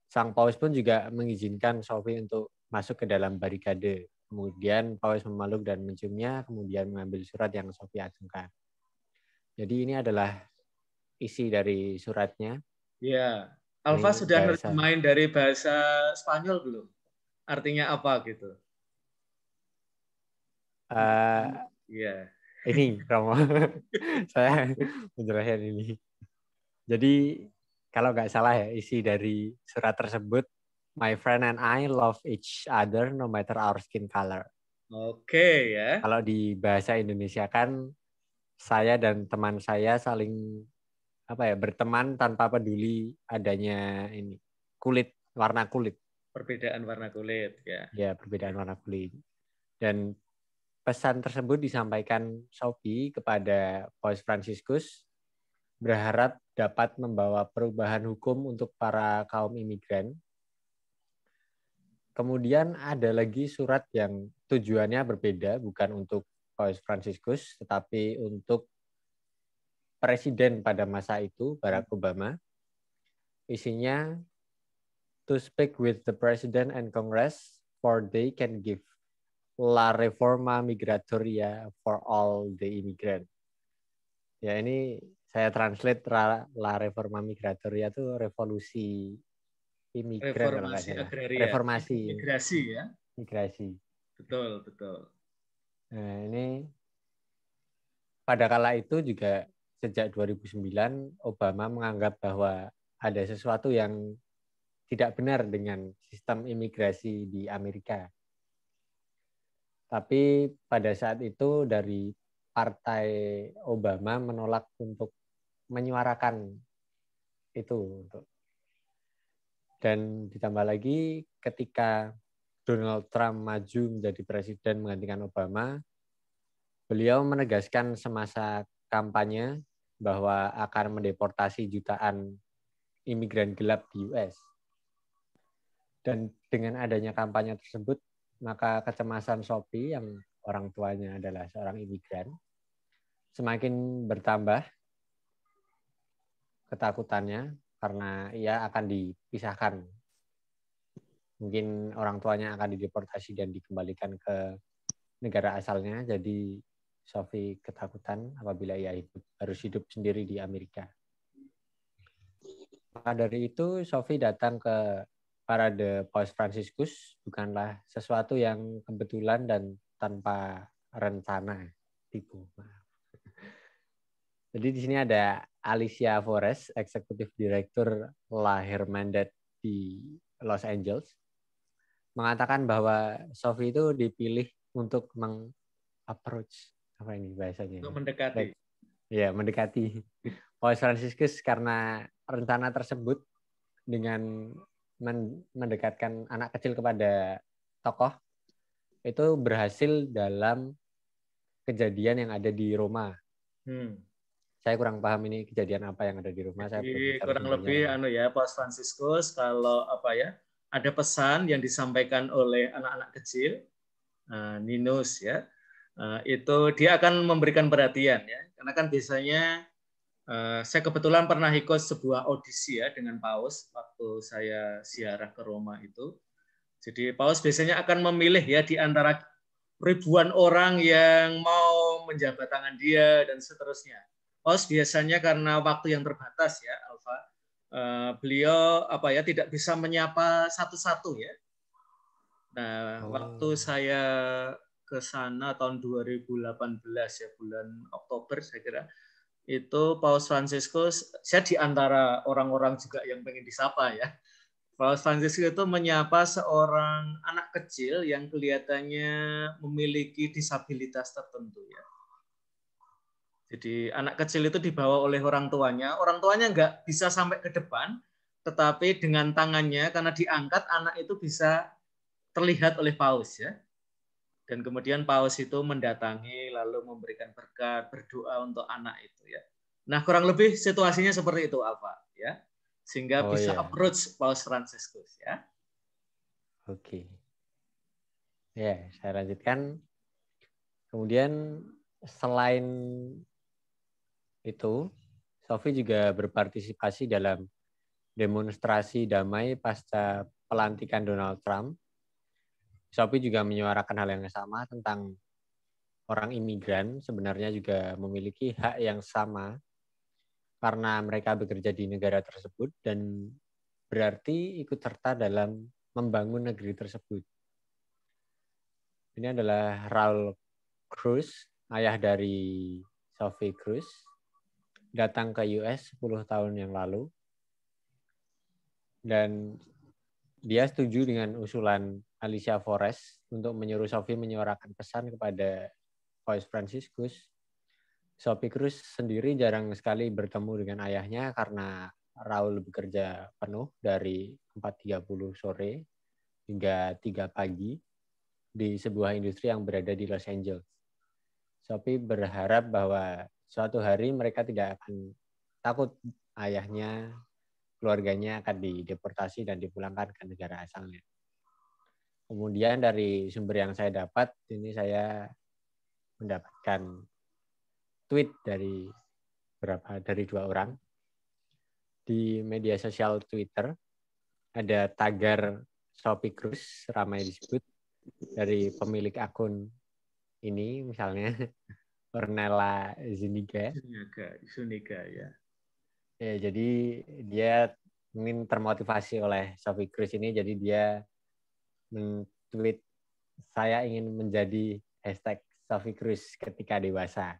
Sang Paus pun juga mengizinkan Sophie untuk masuk ke dalam barikade. Kemudian Paus memeluk dan menciumnya, kemudian mengambil surat yang Sophie acungkan. Jadi ini adalah isi dari suratnya. Ya, Alfa sudah main dari bahasa Spanyol belum? Artinya apa gitu? Ini Romo, saya menjelaskan ini. Jadi kalau nggak salah ya, isi dari surat tersebut, "My friend and I love each other no matter our skin color." Oke ya. Kalau di bahasa Indonesia kan, saya dan teman saya saling berteman tanpa peduli adanya warna kulit. Perbedaan warna kulit ya. Ya, perbedaan warna kulit. Dan pesan tersebut disampaikan Sophie kepada Paus Fransiskus, berharap dapat membawa perubahan hukum untuk para kaum imigran. Kemudian ada lagi surat yang tujuannya berbeda, bukan untuk Paus Fransiskus, tetapi untuk Presiden pada masa itu, Barack Obama. Isinya, "To speak with the President and Congress, for they can give La Reforma Migratoria for all the immigrant." Ya, ini saya translate La Reforma Migratoria itu revolusi imigran. Reformasi agraria. Reformasi. Migrasi ya. Migrasi. Betul, betul. Nah, ini pada kala itu juga sejak 2009 Obama menganggap bahwa ada sesuatu yang tidak benar dengan sistem imigrasi di Amerika. Tapi pada saat itu dari partai Obama menolak untuk menyuarakan itu. Dan ditambah lagi ketika Donald Trump maju menjadi presiden menggantikan Obama, beliau menegaskan semasa kampanye bahwa akan mendeportasi jutaan imigran gelap di US. Dan dengan adanya kampanye tersebut, maka kecemasan Sophie yang orang tuanya adalah seorang imigran semakin bertambah ketakutannya karena ia akan dipisahkan. Mungkin orang tuanya akan dideportasi dan dikembalikan ke negara asalnya. Jadi Sophie ketakutan apabila ia harus hidup sendiri di Amerika. Maka dari itu Sophie datang ke parade Paus Fransiskus bukanlah sesuatu yang kebetulan dan tanpa rencana. Jadi di sini ada Alicia Forrest, Eksekutif Direktur La Hermandad di Los Angeles, mengatakan bahwa Sophie itu dipilih untuk meng-approach, apa ini bahasanya? Untuk mendekati. Ya, mendekati Paus Fransiskus karena rencana tersebut dengan mendekatkan anak kecil kepada tokoh itu berhasil dalam kejadian yang ada di Roma. Saya kurang paham ini kejadian apa yang ada di Roma. Jadi kurang lebih Paus Fransiskus kalau ada pesan yang disampaikan oleh anak-anak kecil, Ninus ya, itu dia akan memberikan perhatian ya, karena kan biasanya saya kebetulan pernah ikut sebuah audisi ya dengan Paus waktu saya ziarah ke Roma itu. Jadi Paus biasanya akan memilih ya di antara ribuan orang yang mau menjabat tangan dia dan seterusnya. Paus biasanya karena waktu yang terbatas ya, Alfa, beliau tidak bisa menyapa satu-satu ya. Nah, waktu saya ke sana tahun 2018 ya, bulan Oktober saya kira, itu Paus Fransiskus, saya di antara orang-orang juga yang pengen disapa ya. Paus Fransiskus itu menyapa seorang anak kecil yang kelihatannya memiliki disabilitas tertentu ya. Jadi anak kecil itu dibawa oleh orang tuanya nggak bisa sampai ke depan, tetapi dengan tangannya karena diangkat anak itu bisa terlihat oleh Paus ya. Dan kemudian Paus itu mendatangi lalu memberikan berkat, berdoa untuk anak itu ya. Nah, kurang lebih situasinya seperti itu Alfa ya. Sehingga bisa approach Paus Fransiskus ya. Oke. Ya, saya lanjutkan. Kemudian selain itu, Sophie juga berpartisipasi dalam demonstrasi damai pasca pelantikan Donald Trump. Sophie juga menyuarakan hal yang sama tentang orang imigran sebenarnya juga memiliki hak yang sama karena mereka bekerja di negara tersebut dan berarti ikut serta dalam membangun negeri tersebut. Ini adalah Raul Cruz, ayah dari Sophie Cruz, datang ke US 10 tahun yang lalu. Dan dia setuju dengan usulan Alicia Forrest untuk menyuruh Sophie menyuarakan pesan kepada Paus Fransiskus. Sophie Cruz sendiri jarang sekali bertemu dengan ayahnya karena Raul bekerja penuh dari 4.30 sore hingga 3 pagi di sebuah industri yang berada di Los Angeles. Sophie berharap bahwa suatu hari mereka tidak akan takut ayahnya, keluarganya akan dideportasi dan dipulangkan ke negara asalnya. Kemudian dari sumber yang saya dapat, ini saya mendapatkan tweet dari dua orang. Di media sosial Twitter, ada tagar Sophie Cruz, ramai disebut, dari pemilik akun ini, misalnya Ornella Zuniga ya. Ya, jadi dia ingin termotivasi oleh Sophie Cruz ini, jadi dia men-tweet, saya ingin menjadi #Sophie Cruz ketika dewasa.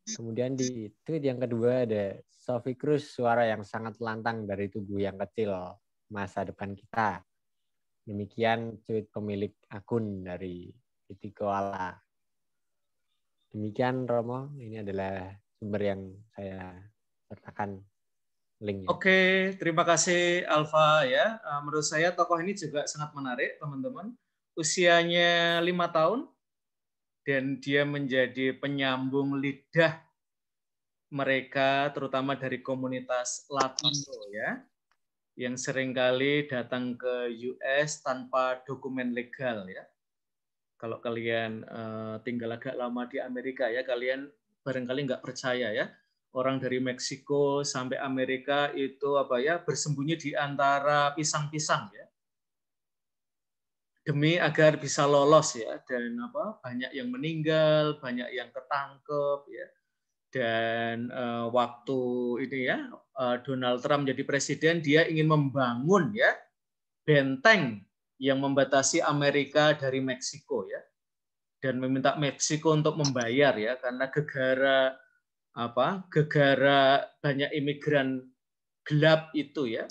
Kemudian di tweet yang kedua ada Sophie Cruz, suara yang sangat lantang dari tubuh yang kecil, masa depan kita. Demikian tweet pemilik akun dari Itikoala. Demikian Romo, ini adalah sumber yang saya sertakan linknya. Oke, terima kasih Alfa ya. Menurut saya tokoh ini juga sangat menarik, teman-teman. Usianya 5 tahun dan dia menjadi penyambung lidah mereka, terutama dari komunitas Latino ya, yang seringkali datang ke US tanpa dokumen legal ya. Kalau kalian tinggal agak lama di Amerika ya, kalian barangkali nggak percaya ya. Orang dari Meksiko sampai Amerika itu apa ya, bersembunyi di antara pisang-pisang ya, demi agar bisa lolos ya, dan apa, banyak yang meninggal, banyak yang ketangkep ya. Dan waktu ini ya, Donald Trump jadi presiden, dia ingin membangun ya benteng yang membatasi Amerika dari Meksiko ya, dan meminta Meksiko untuk membayar ya, karena gegara banyak imigran gelap itu ya.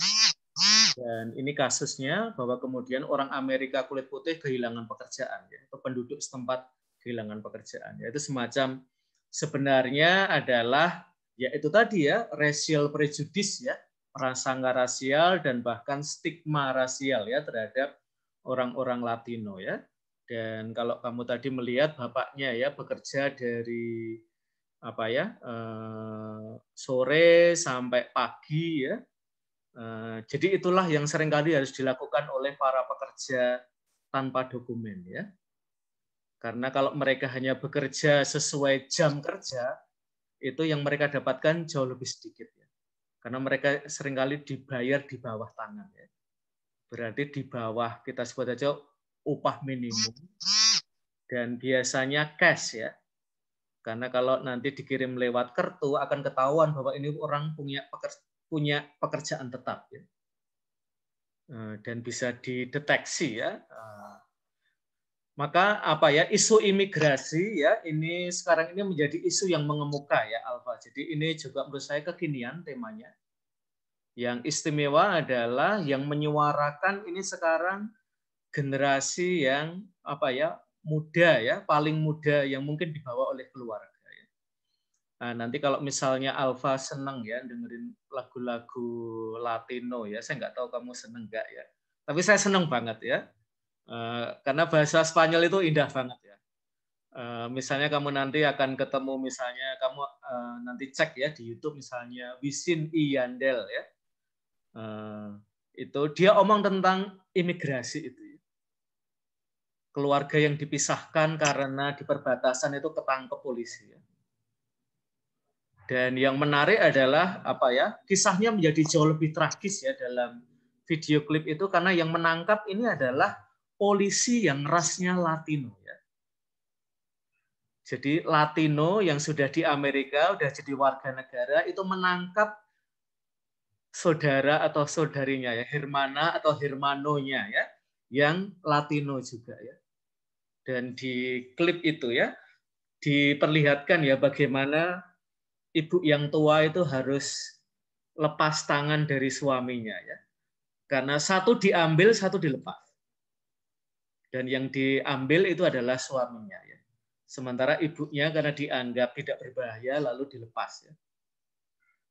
Dan ini kasusnya bahwa kemudian orang Amerika kulit putih kehilangan pekerjaan ya, atau penduduk setempat kehilangan pekerjaan. Ya, itu semacam sebenarnya adalah ya itu tadi ya, racial prejudice ya, prasangka rasial dan bahkan stigma rasial ya terhadap orang-orang Latino ya. Dan kalau kamu tadi melihat bapaknya ya bekerja dari apa ya, sore sampai pagi ya. Jadi itulah yang seringkali harus dilakukan oleh para pekerja tanpa dokumen ya. Karena kalau mereka hanya bekerja sesuai jam kerja, itu yang mereka dapatkan jauh lebih sedikit ya. Karena mereka seringkali dibayar di bawah tangan ya. Berarti di bawah, kita sebut aja upah minimum, dan biasanya cash ya. Karena kalau nanti dikirim lewat kartu akan ketahuan bahwa ini orang punya pekerjaan tetap ya. Dan bisa dideteksi ya. Maka apa ya, isu imigrasi ya, ini sekarang ini menjadi isu yang mengemuka ya Alfa. Jadi ini juga menurut saya kekinian temanya. Yang istimewa adalah yang menyuarakan ini sekarang generasi yang apa ya, muda ya, paling muda yang mungkin dibawa oleh keluarga ya. Nah, nanti kalau misalnya Alfa seneng ya dengerin lagu-lagu Latino ya, saya nggak tahu kamu seneng nggak ya. Tapi saya seneng banget ya. Karena bahasa Spanyol itu indah banget ya. Misalnya kamu nanti akan ketemu, misalnya kamu nanti cek ya di YouTube misalnya Wisin y Yandel ya. Itu dia omong tentang imigrasi itu. Keluarga yang dipisahkan karena di perbatasan itu ketangkep polisi. Dan yang menarik adalah apa ya, kisahnya menjadi jauh lebih tragis ya dalam video klip itu, karena yang menangkap ini adalah polisi yang rasnya Latino ya. Jadi Latino yang sudah di Amerika, sudah jadi warga negara, itu menangkap saudara atau saudarinya ya, Hermana atau Hermanonya ya, yang Latino juga ya. Dan di klip itu ya diperlihatkan ya bagaimana ibu yang tua itu harus lepas tangan dari suaminya ya. Karena satu diambil, satu dilepas. Dan yang diambil itu adalah suaminya ya. Sementara ibunya karena dianggap tidak berbahaya lalu dilepas ya.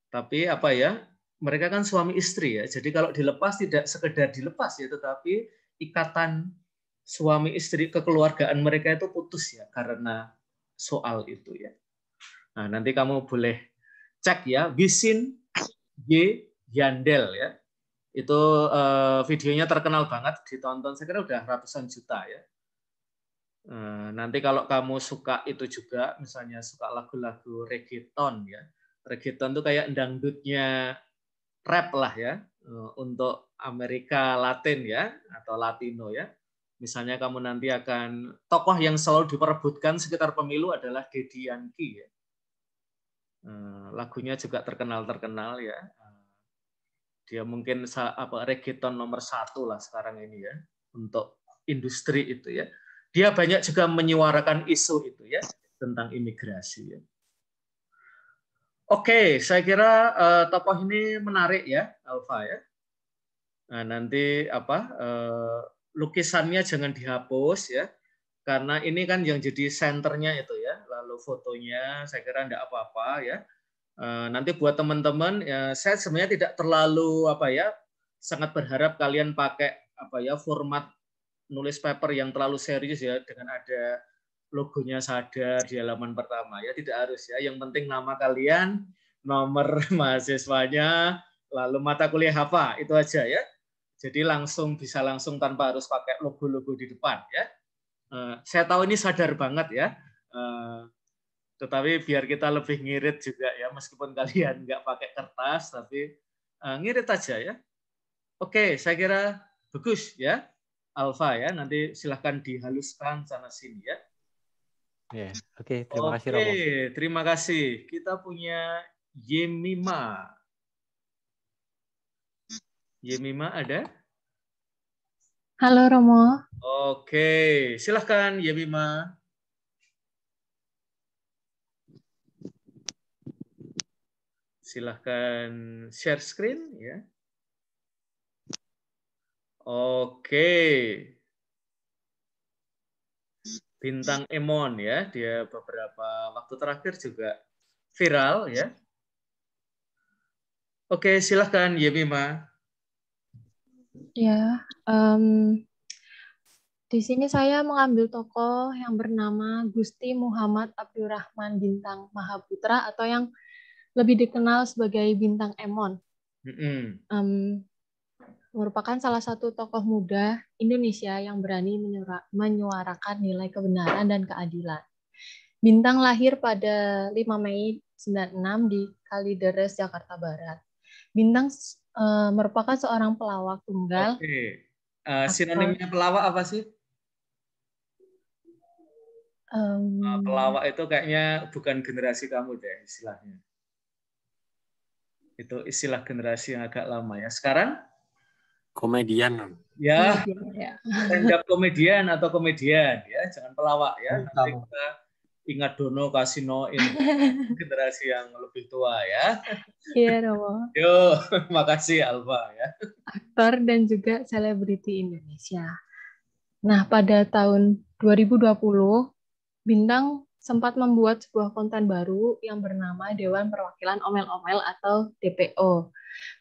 Tapi apa ya? Mereka kan suami istri ya. Jadi kalau dilepas tidak sekedar dilepas ya, tetapi ikatan suami istri kekeluargaan mereka itu putus ya karena soal itu ya. Nah, nanti kamu boleh cek ya, Wisin y Yandel ya. Itu videonya terkenal banget, ditonton saya kira udah ratusan juta ya. Nanti kalau kamu suka itu juga, misalnya suka lagu-lagu reggaeton ya. Reggaeton itu kayak dangdutnya rap lah ya, untuk Amerika Latin ya, atau Latino ya. Misalnya kamu nanti akan, tokoh yang selalu diperebutkan sekitar pemilu adalah Daddy Yankee ya. Lagunya juga terkenal ya. Dia mungkin reggaeton nomor 1 lah sekarang ini ya, untuk industri itu ya. Dia banyak juga menyuarakan isu itu ya, tentang imigrasi ya. Oke, saya kira tokoh ini menarik ya, Alfa ya. Nah, nanti lukisannya jangan dihapus ya, karena ini kan yang jadi senternya itu ya. Lalu fotonya saya kira enggak apa-apa ya. Nanti buat teman-teman, saya sebenarnya tidak terlalu sangat berharap kalian pakai format nulis paper yang terlalu serius ya, dengan ada logonya Sadar di halaman pertama ya, tidak harus ya. Yang penting nama kalian, nomor mahasiswanya, lalu mata kuliah apa, itu aja ya. Jadi bisa langsung tanpa harus pakai logo-logo di depan ya. Saya tahu ini sadar banget ya. Tetapi biar kita lebih ngirit juga ya, meskipun kalian nggak pakai kertas, tapi ngirit aja ya. Oke, saya kira bagus ya, Alfa ya. Nanti silahkan dihaluskan sana sini ya. Ya, oke, terima kasih Romo. Oke, terima kasih. Kita punya Yemima. Yemima ada? Halo Romo. Oke, silahkan Yemima. Silahkan share screen ya. Oke. Bintang Emon ya, dia beberapa waktu terakhir juga viral ya. Oke, silahkan Yemima. Ya, di sini saya mengambil tokoh yang bernama Gusti Muhammad Abdurrahman Bintang Mahaputra atau yang lebih dikenal sebagai Bintang Emon. Merupakan salah satu tokoh muda Indonesia yang berani menyuarakan nilai kebenaran dan keadilan. Bintang lahir pada 5 Mei 96 di Kalideres, Jakarta Barat. Bintang merupakan seorang pelawak tunggal. Oke. Sinonimnya pelawak apa sih? Pelawak itu kayaknya bukan generasi kamu deh istilahnya. Itu istilah generasi yang agak lama ya. Sekarang? Komedian. Ya, stand-up komedian atau komedian ya, jangan pelawak ya. Nanti kita ingat Dono Kasino ini generasi yang lebih tua ya. Iya, Romo. Yo, makasih Alfa ya. Aktor dan juga selebriti Indonesia. Nah, pada tahun 2020, Bintang sempat membuat sebuah konten baru yang bernama Dewan Perwakilan Omel-Omel atau DPO.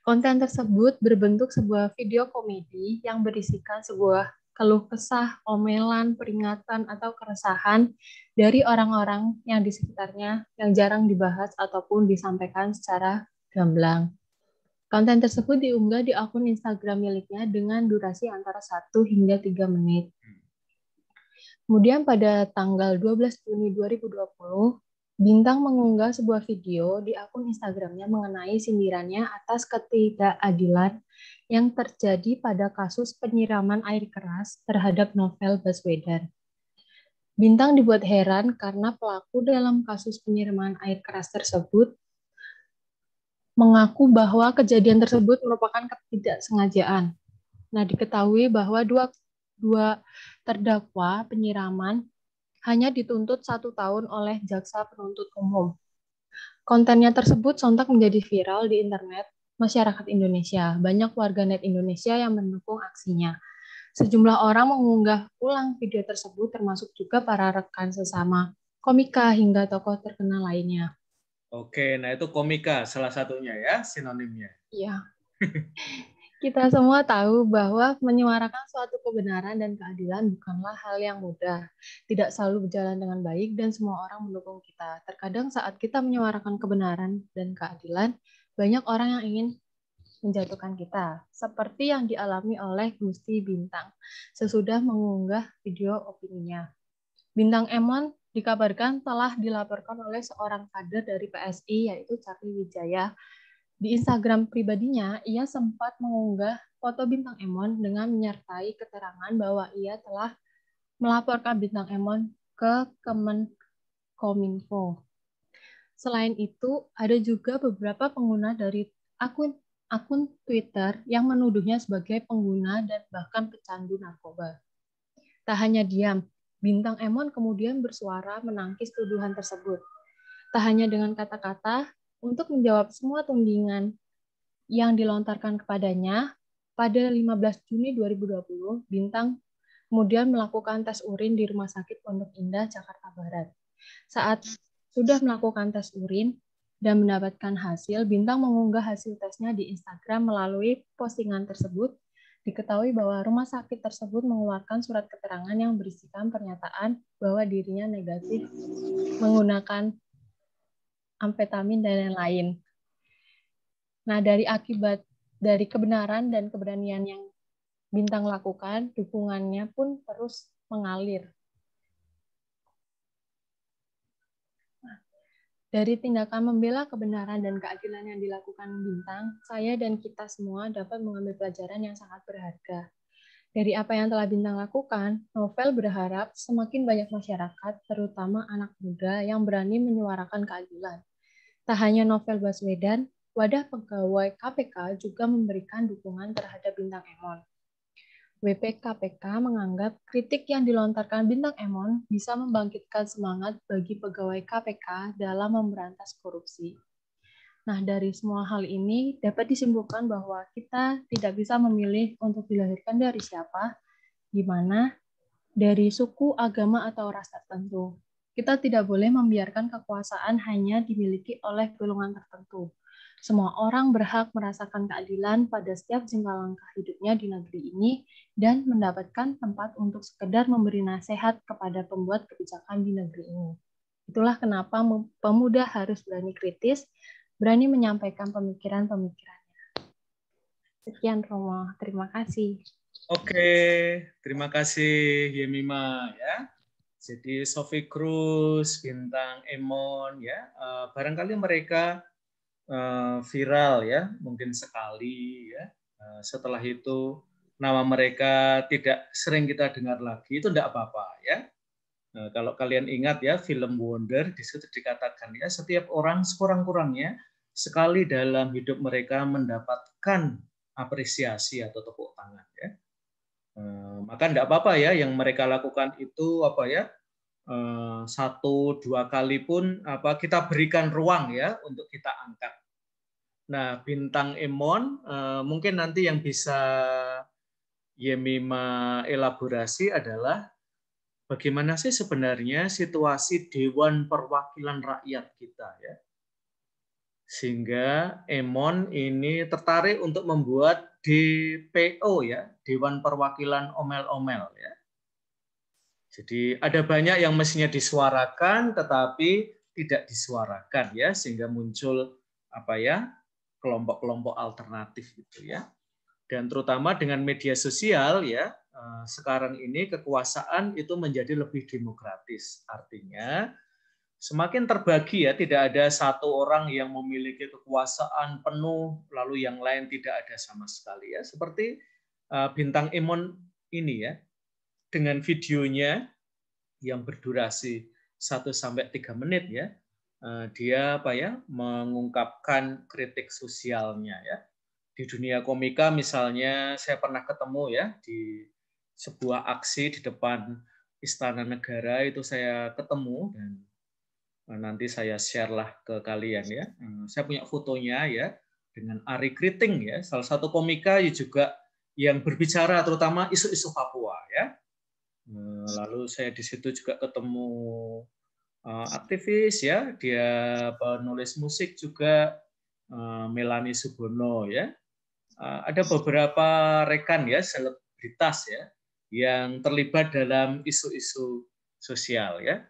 Konten tersebut berbentuk sebuah video komedi yang berisikan sebuah keluh kesah, omelan, peringatan, atau keresahan dari orang-orang yang di sekitarnya yang jarang dibahas ataupun disampaikan secara gamblang. Konten tersebut diunggah di akun Instagram miliknya dengan durasi antara 1 hingga 3 menit. Kemudian pada tanggal 12 Juni 2020, Bintang mengunggah sebuah video di akun Instagramnya mengenai sindirannya atas ketidakadilan yang terjadi pada kasus penyiraman air keras terhadap Novel Baswedan. Bintang dibuat heran karena pelaku dalam kasus penyiraman air keras tersebut mengaku bahwa kejadian tersebut merupakan ketidaksengajaan. Nah, diketahui bahwa dua terdakwa penyiraman hanya dituntut 1 tahun oleh jaksa penuntut umum. Kontennya tersebut sontak menjadi viral di internet masyarakat Indonesia. Banyak warganet Indonesia yang mendukung aksinya. Sejumlah orang mengunggah ulang video tersebut, termasuk juga para rekan sesama komika hingga tokoh terkenal lainnya. Oke, nah itu komika salah satunya ya, sinonimnya. Iya. Kita semua tahu bahwa menyuarakan suatu kebenaran dan keadilan bukanlah hal yang mudah. Tidak selalu berjalan dengan baik dan semua orang mendukung kita. Terkadang saat kita menyuarakan kebenaran dan keadilan, banyak orang yang ingin menjatuhkan kita. Seperti yang dialami oleh Gusti Bintang sesudah mengunggah video opininya. Bintang Emon dikabarkan telah dilaporkan oleh seorang kader dari PSI, yaitu Charlie Wijaya. Di Instagram pribadinya, ia sempat mengunggah foto Bintang Emon dengan menyertai keterangan bahwa ia telah melaporkan Bintang Emon ke Kemenkominfo. Selain itu, ada juga beberapa pengguna dari akun Twitter yang menuduhnya sebagai pengguna dan bahkan pecandu narkoba. Tak hanya diam, Bintang Emon kemudian bersuara menangkis tuduhan tersebut. Tak hanya dengan kata-kata, untuk menjawab semua tudingan yang dilontarkan kepadanya, pada 15 Juni 2020, Bintang kemudian melakukan tes urin di Rumah Sakit Pondok Indah, Jakarta Barat. Saat sudah melakukan tes urin, dan mendapatkan hasil, Bintang mengunggah hasil tesnya di Instagram melalui postingan tersebut. Diketahui bahwa rumah sakit tersebut mengeluarkan surat keterangan yang berisikan pernyataan bahwa dirinya negatif menggunakan amfetamin dan lain-lain. Nah, dari kebenaran dan keberanian yang Bintang lakukan, dukungannya pun terus mengalir. Dari tindakan membela kebenaran dan keadilan yang dilakukan Bintang, saya dan kita semua dapat mengambil pelajaran yang sangat berharga. Dari apa yang telah Bintang lakukan, Novel berharap semakin banyak masyarakat, terutama anak muda, yang berani menyuarakan keadilan. Tak hanya Novel Baswedan, wadah pegawai KPK juga memberikan dukungan terhadap Bintang Emon. WPKPK menganggap kritik yang dilontarkan Bintang Emon bisa membangkitkan semangat bagi pegawai KPK dalam memberantas korupsi. Nah, dari semua hal ini dapat disimpulkan bahwa kita tidak bisa memilih untuk dilahirkan dari siapa, di mana, dari suku, agama, atau ras tertentu. Kita tidak boleh membiarkan kekuasaan hanya dimiliki oleh golongan tertentu. Semua orang berhak merasakan keadilan pada setiap jengkal langkah hidupnya di negeri ini dan mendapatkan tempat untuk sekedar memberi nasihat kepada pembuat kebijakan di negeri ini. Itulah kenapa pemuda harus berani kritis, berani menyampaikan pemikiran-pemikirannya. Sekian Romo, terima kasih. Oke, terima kasih Yemima ya. Jadi Sophie Cruz, Bintang Emon ya, barangkali mereka viral ya, mungkin sekali ya. Setelah itu nama mereka tidak sering kita dengar lagi, itu tidak apa-apa ya. Kalau kalian ingat ya, film Wonder di situ dikatakan ya, setiap orang sekurang-kurangnya sekali dalam hidup mereka mendapatkan apresiasi atau tepuk tangan ya. Maka tidak apa-apa ya, yang mereka lakukan itu apa ya, 1-2 kali pun kita berikan ruang ya untuk kita angkat. Nah, Bintang Emon mungkin nanti yang bisa Yemima elaborasi adalah bagaimana sih sebenarnya situasi Dewan Perwakilan Rakyat kita ya. Sehingga Emon ini tertarik untuk membuat DPO ya, Dewan Perwakilan Omel-Omel ya. Jadi ada banyak yang mestinya disuarakan tetapi tidak disuarakan ya, sehingga muncul kelompok-kelompok alternatif gitu ya. Dan terutama dengan media sosial ya, sekarang ini kekuasaan itu menjadi lebih demokratis. Artinya semakin terbagi ya, tidak ada satu orang yang memiliki kekuasaan penuh lalu yang lain tidak ada sama sekali ya. Seperti Bintang Emon ini ya, dengan videonya yang berdurasi 1-3 menit ya, dia mengungkapkan kritik sosialnya ya. Di dunia komika misalnya saya pernah ketemu ya di sebuah aksi di depan Istana Negara, itu saya ketemu dan nanti saya share lah ke kalian ya. Saya punya fotonya ya dengan Ari Kriting ya, salah satu komika juga yang berbicara terutama isu-isu Papua ya. Lalu saya di situ juga ketemu aktivis ya, dia penulis musik juga, Melanie Subono ya. Ada beberapa rekan ya, selebritas ya, yang terlibat dalam isu-isu sosial ya.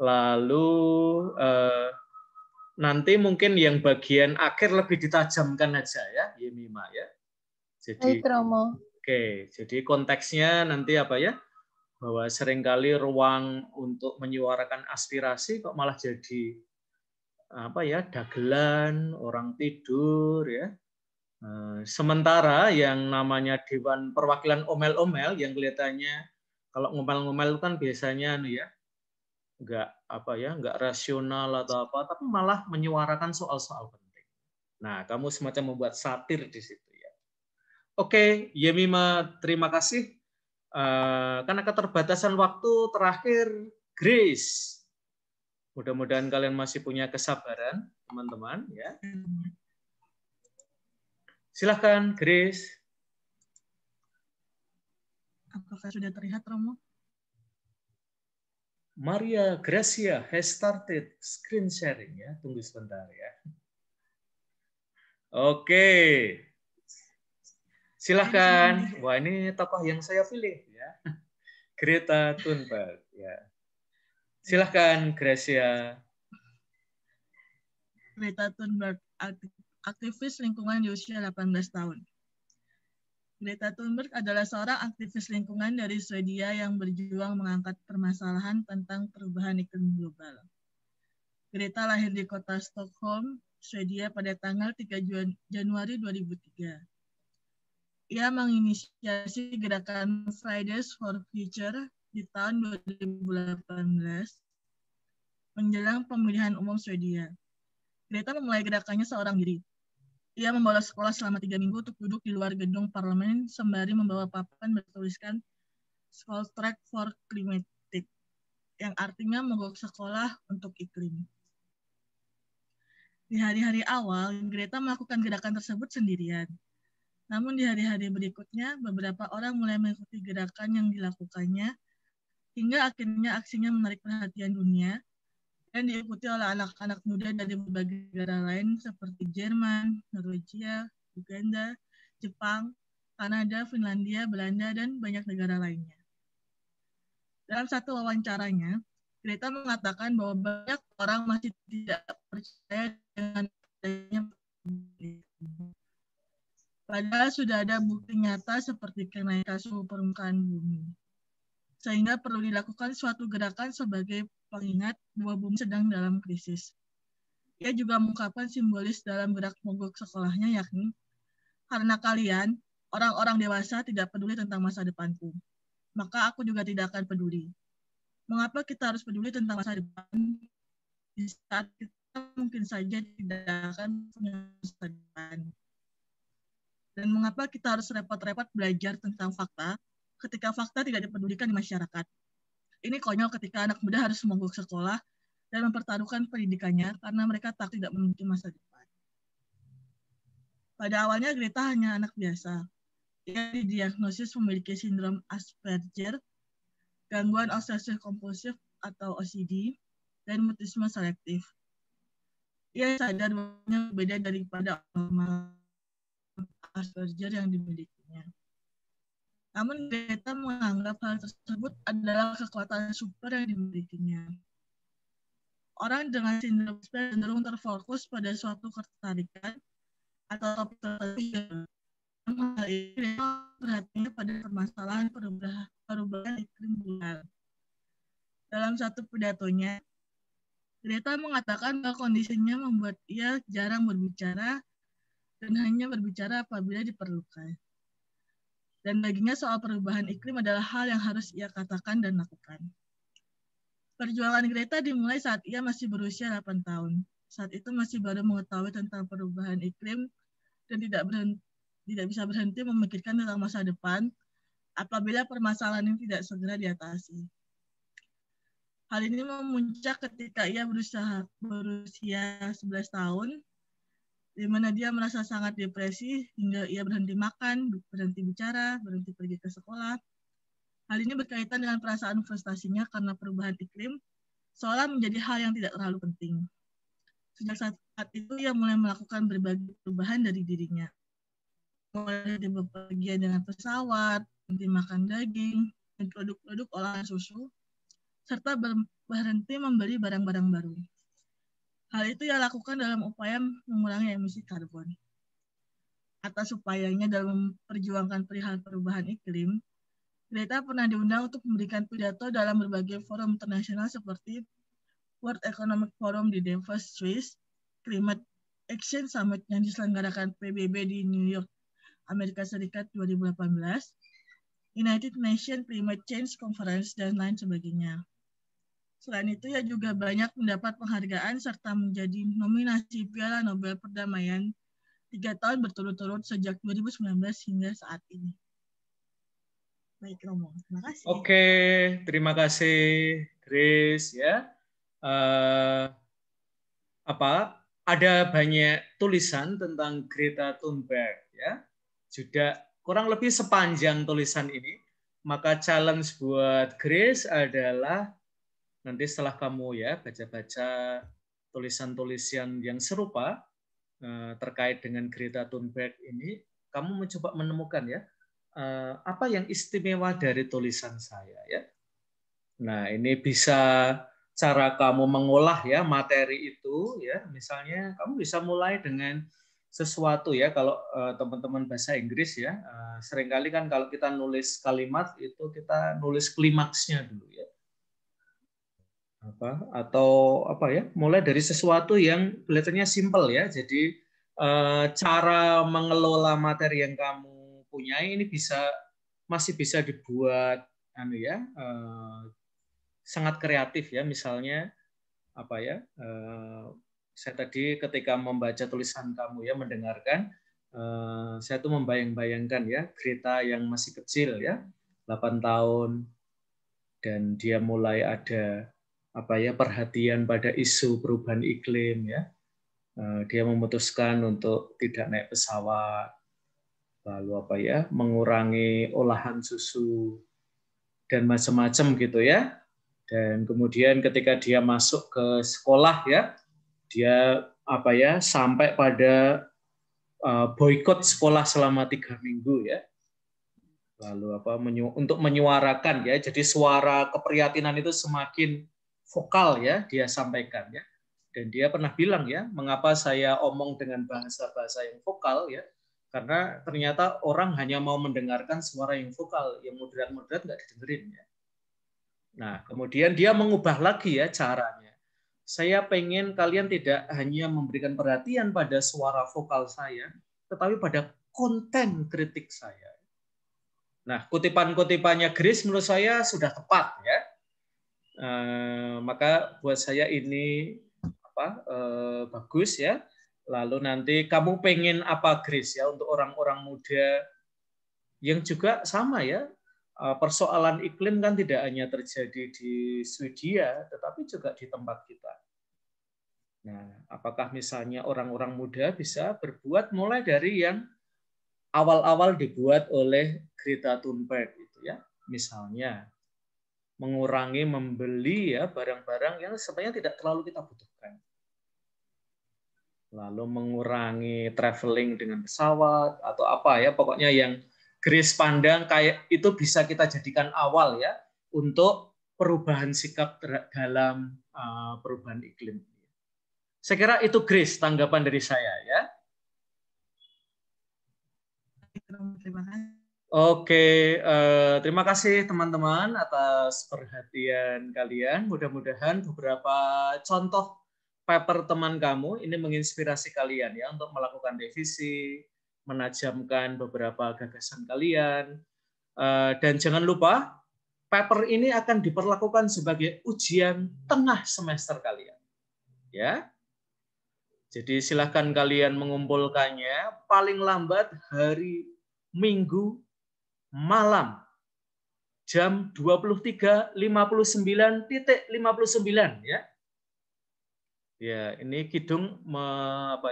Lalu nanti mungkin yang bagian akhir lebih ditajamkan aja ya, Yemima ya. Jadi, jadi konteksnya nanti bahwa seringkali ruang untuk menyuarakan aspirasi kok malah jadi dagelan, orang tidur ya. Sementara yang namanya Dewan Perwakilan Omel-Omel yang kelihatannya kalau ngomel-ngomel kan biasanya nggak rasional atau apa, tapi malah menyuarakan soal-soal penting. Nah, kamu semacam membuat satir di situ ya. Oke, Yemima, terima kasih. Karena keterbatasan waktu, terakhir Grace. Mudah-mudahan kalian masih punya kesabaran, teman-teman ya. Silakan Grace. Apakah sudah terlihat, Romo? Maria Gracia has started screen sharing ya. Tunggu sebentar ya. Oke. Silahkan. Wah, ini tokoh yang saya pilih ya. Greta Thunberg ya. Silahkan Gracia. Greta Thunberg, aktivis lingkungan di usia 18 tahun. Greta Thunberg adalah seorang aktivis lingkungan dari Swedia yang berjuang mengangkat permasalahan tentang perubahan iklim global. Greta lahir di kota Stockholm, Swedia pada tanggal 3 Januari 2003. Ia menginisiasi gerakan Fridays for Future di tahun 2018 menjelang pemilihan umum Swedia. Greta memulai gerakannya seorang diri. Ia membolos sekolah selama 3 minggu untuk duduk di luar gedung parlemen sembari membawa papan bertuliskan Strike for Climate, yang artinya mogok sekolah untuk iklim. Di hari-hari awal, Greta melakukan gerakan tersebut sendirian. Namun di hari-hari berikutnya, beberapa orang mulai mengikuti gerakan yang dilakukannya, hingga akhirnya aksinya menarik perhatian dunia, dan diikuti oleh anak-anak muda dari berbagai negara lain seperti Jerman, Norwegia, Uganda, Jepang, Kanada, Finlandia, Belanda, dan banyak negara lainnya. Dalam satu wawancaranya, Greta mengatakan bahwa banyak orang masih tidak percaya dengan adanya padahal sudah ada bukti nyata seperti kenaikan suhu permukaan bumi. Sehingga perlu dilakukan suatu gerakan sebagai pengingat bahwa bumi sedang dalam krisis. Ia juga mengungkapkan simbolis dalam gerak mogok sekolahnya, yakni, karena kalian, orang-orang dewasa, tidak peduli tentang masa depanku, maka aku juga tidak akan peduli. Mengapa kita harus peduli tentang masa depan di saat kita mungkin saja tidak akan punya masa depan? Dan mengapa kita harus repot-repot belajar tentang fakta ketika fakta tidak dipedulikan di masyarakat? Ini konyol ketika anak muda harus mogok sekolah dan mempertaruhkan pendidikannya karena mereka tak tidak memiliki masa depan. Pada awalnya Greta hanya anak biasa. Ia didiagnosis memiliki sindrom Asperger, gangguan obsesif kompulsif atau OCD, dan mutisme selektif. Ia sadar bahwa berbeda daripada orang Asperger yang dimilikinya. Namun Greta menganggap hal tersebut adalah kekuatan super yang dimilikinya. Orang dengan sindrom Asperger cenderung terfokus pada suatu ketertarikan atau topik tertentu. Hal ini perhatiannya pada permasalahan perubahan iklim global. Dalam satu pidatonya, Greta mengatakan bahwa kondisinya membuat ia jarang berbicara dan hanya berbicara apabila diperlukan. Dan baginya soal perubahan iklim adalah hal yang harus ia katakan dan lakukan. Perjuangan Greta dimulai saat ia masih berusia 8 tahun. Saat itu masih baru mengetahui tentang perubahan iklim dan tidak bisa berhenti memikirkan tentang masa depan apabila permasalahan ini tidak segera diatasi. Hal ini memuncak ketika ia berusia 11 tahun, di mana dia merasa sangat depresi hingga ia berhenti makan, berhenti bicara, berhenti pergi ke sekolah. Hal ini berkaitan dengan perasaan frustasinya karena perubahan iklim seolah menjadi hal yang tidak terlalu penting. Sejak saat itu ia mulai melakukan berbagai perubahan dari dirinya. Mulai dari bepergian dengan pesawat, berhenti makan daging, dan produk-produk olahan susu, serta berhenti membeli barang-barang baru. Hal itu ia lakukan dalam upaya mengurangi emisi karbon. Atas upayanya dalam memperjuangkan perihal perubahan iklim, Greta pernah diundang untuk memberikan pidato dalam berbagai forum internasional seperti World Economic Forum di Davos, Swiss, Climate Action Summit yang diselenggarakan PBB di New York, Amerika Serikat 2018, United Nations Climate Change Conference, dan lain sebagainya. Selain itu, ia juga banyak mendapat penghargaan serta menjadi nominasi Piala Nobel Perdamaian 3 tahun berturut-turut sejak 2019 hingga saat ini. Baik, Romo. Terima kasih. Oke, terima kasih, Grace. Ya, ada banyak tulisan tentang Greta Thunberg. Ya, sudah kurang lebih sepanjang tulisan ini. Maka challenge buat Grace adalah nanti setelah kamu ya baca-baca tulisan-tulisan yang serupa terkait dengan Greta Thunberg ini, kamu mencoba menemukan ya apa yang istimewa dari tulisan saya ya. Nah, ini bisa cara kamu mengolah ya materi itu ya. Misalnya kamu bisa mulai dengan sesuatu ya, kalau teman-teman bahasa Inggris ya, seringkali kan kalau kita nulis kalimat itu kita nulis klimaksnya dulu ya. Mulai dari sesuatu yang kelihatannya simple ya. Jadi cara mengelola materi yang kamu punyai ini masih bisa dibuat sangat kreatif ya. Misalnya saya tadi ketika membaca tulisan kamu ya, mendengarkan, saya tuh membayang-bayangkan ya Greta yang masih kecil ya, 8 tahun, dan dia mulai ada perhatian pada isu perubahan iklim ya. Dia memutuskan untuk tidak naik pesawat, lalu mengurangi olahan susu dan macam-macam gitu ya. Dan kemudian ketika dia masuk ke sekolah ya, dia sampai pada boikot sekolah selama 3 minggu ya. Lalu untuk menyuarakan ya, jadi suara keprihatinan itu semakin vokal ya dia sampaikan ya. Dan dia pernah bilang ya, mengapa saya omong dengan bahasa-bahasa yang vokal ya, karena ternyata orang hanya mau mendengarkan suara yang vokal, yang moderat-moderat nggak didengerin ya. Nah, kemudian dia mengubah lagi ya caranya. Saya pengen kalian tidak hanya memberikan perhatian pada suara vokal saya, tetapi pada konten kritik saya. Nah, kutipan-kutipannya Grace menurut saya sudah tepat ya. Maka buat saya ini bagus ya. Lalu nanti kamu pengen apa Grace ya untuk orang-orang muda yang juga sama ya. Persoalan iklim kan tidak hanya terjadi di Swedia, tetapi juga di tempat kita. Nah, apakah misalnya orang-orang muda bisa berbuat mulai dari yang awal-awal dibuat oleh Greta Thunberg itu ya, misalnya mengurangi membeli ya barang-barang yang sebenarnya tidak terlalu kita butuhkan. Lalu mengurangi traveling dengan pesawat atau pokoknya yang Grace pandang kayak itu bisa kita jadikan awal ya untuk perubahan sikap dalam perubahan iklim. Saya kira itu Grace tanggapan dari saya ya. Terima kasih. Oke, terima kasih teman-teman atas perhatian kalian. Mudah-mudahan beberapa contoh paper teman kamu ini menginspirasi kalian ya untuk melakukan revisi, menajamkan beberapa gagasan kalian. Dan jangan lupa, paper ini akan diperlakukan sebagai ujian tengah semester kalian. Ya. Jadi silakan kalian mengumpulkannya paling lambat hari Minggu malam jam 23.59.59 ya. Ya, ini Kidung Maaf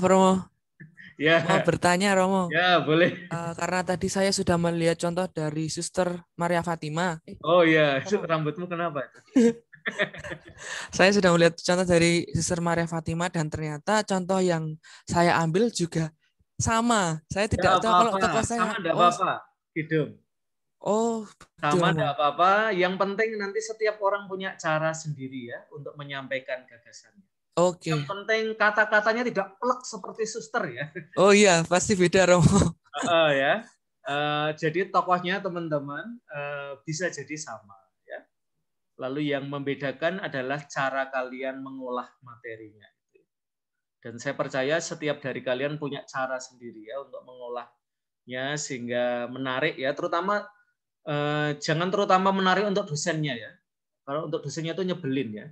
Romo. Ya. Mau bertanya Romo. Ya, boleh. Karena tadi saya sudah melihat contoh dari Suster Maria Fatima. Oh ya, rambutmu kenapa? Saya sudah melihat contoh dari Suster Maria Fatima dan ternyata contoh yang saya ambil juga sama. Saya tidak tahu kalau tokoh saya. Sama enggak apa-apa, Kidung. Oh, sama enggak apa-apa. Yang penting nanti setiap orang punya cara sendiri ya untuk menyampaikan gagasannya. Oke. Yang penting kata-katanya tidak plek seperti Suster ya. Oh iya, pasti beda Romo. Ya. Jadi tokohnya teman-teman bisa jadi sama ya. Lalu yang membedakan adalah cara kalian mengolah materinya. Dan saya percaya setiap dari kalian punya cara sendiri ya untuk mengolahnya sehingga menarik ya, terutama jangan terutama menarik untuk dosennya ya. Kalau untuk dosennya itu nyebelin ya.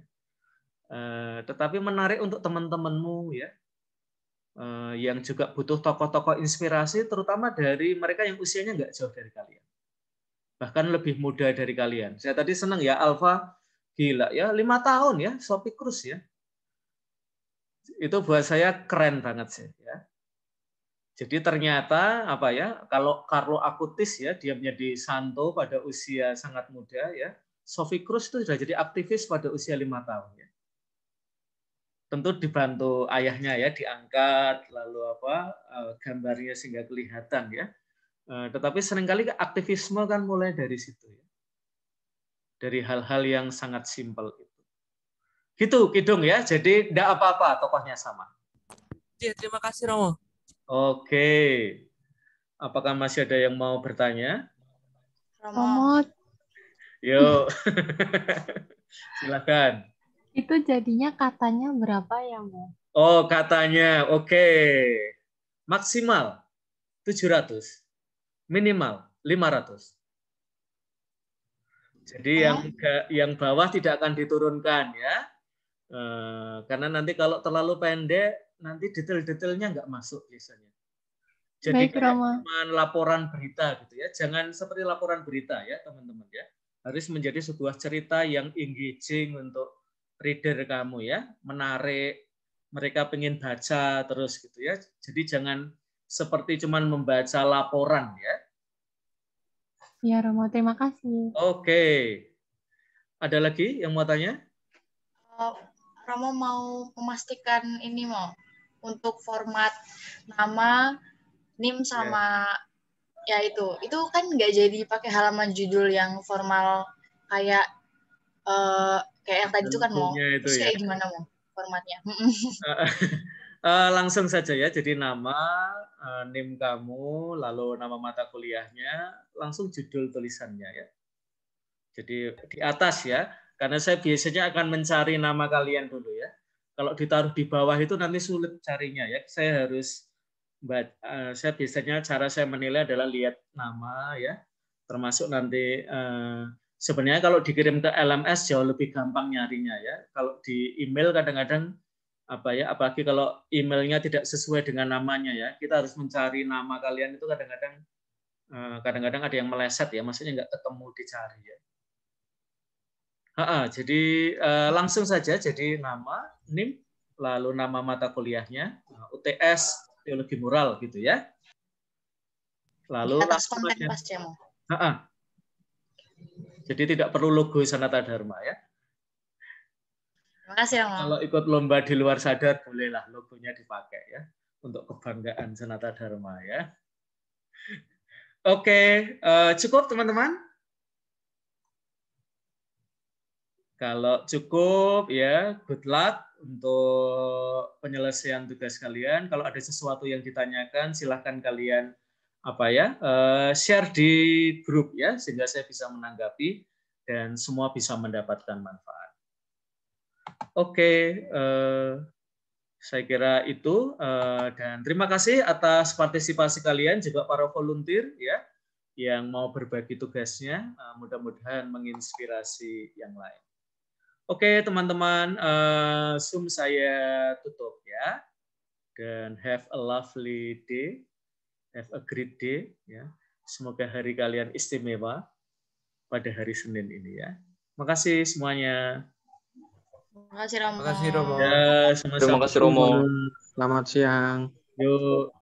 Tetapi menarik untuk teman-temanmu ya. Yang juga butuh tokoh-tokoh inspirasi, terutama dari mereka yang usianya nggak jauh dari kalian. Bahkan lebih muda dari kalian. Saya tadi senang ya, Alfa gila ya, 5 tahun ya, Sophie Cruz ya. Itu buat saya keren banget sih ya. Jadi ternyata kalau Carlo Acutis ya, dia menjadi santo pada usia sangat muda ya. Sophie Cruz itu sudah jadi aktivis pada usia 5 tahun ya. Tentu dibantu ayahnya ya, diangkat lalu gambarnya sehingga kelihatan ya. Tetapi seringkali aktivisme kan mulai dari situ ya. Dari hal-hal yang sangat simpel itu. Gitu Kidung ya. Jadi enggak apa-apa tokohnya sama. Ya, terima kasih Romo. Oke. Apakah masih ada yang mau bertanya? Romo, Yuk. Silakan. itu jadinya katanya berapa ya, Mo? Oh, katanya. Oke. Maksimal 700. Minimal 500. Jadi yang bawah tidak akan diturunkan ya. Karena nanti kalau terlalu pendek, nanti detail-detailnya nggak masuk biasanya. Jadi cuma laporan berita gitu ya. Jangan seperti laporan berita ya teman-teman ya. Harus menjadi sebuah cerita yang engaging untuk reader kamu ya. Menarik, mereka pengen baca terus gitu ya. Jadi jangan seperti cuman membaca laporan ya. Ya Romo, terima kasih. Oke. Ada lagi yang mau tanya? Romo mau memastikan ini mau untuk format nama, NIM sama ya itu kan nggak jadi pakai halaman judul yang formal kayak yang tadi itu kan mau. Terus kayak gimana mau formatnya? Langsung saja ya. Jadi nama, NIM kamu, lalu nama mata kuliahnya, langsung judul tulisannya ya. Jadi di atas ya. Karena saya biasanya akan mencari nama kalian dulu ya. Kalau ditaruh di bawah itu nanti sulit carinya ya. Saya biasanya cara saya menilai adalah lihat nama ya. Termasuk nanti sebenarnya kalau dikirim ke LMS jauh lebih gampang nyarinya ya. Kalau di email kadang-kadang apalagi kalau emailnya tidak sesuai dengan namanya ya. Kita harus mencari nama kalian itu kadang-kadang ada yang meleset ya. Maksudnya nggak ketemu dicari ya. Jadi langsung saja jadi nama, NIM, lalu nama mata kuliahnya, UTS Teologi Moral gitu ya. Lalu atas konten pasca. Jadi tidak perlu logo Sanata Dharma ya. Terima kasih Romo. Kalau ikut lomba di luar sadar bolehlah logonya dipakai ya untuk kebanggaan Sanata Dharma ya. Oke, cukup teman-teman. Kalau cukup ya, good luck untuk penyelesaian tugas kalian. Kalau ada sesuatu yang ditanyakan, silahkan kalian share di grup ya, sehingga saya bisa menanggapi dan semua bisa mendapatkan manfaat. Oke, saya kira itu dan terima kasih atas partisipasi kalian juga para volunteer ya yang mau berbagi tugasnya. Mudah-mudahan menginspirasi yang lain. Oke teman-teman, Zoom saya tutup ya. Dan have a lovely day, have a great day ya. Semoga hari kalian istimewa pada hari Senin ini ya. Makasih semuanya. Terima kasih Romo. Terima kasih Romo. Ya, sama-sama. Terima kasih Romo. Selamat siang. Yuk.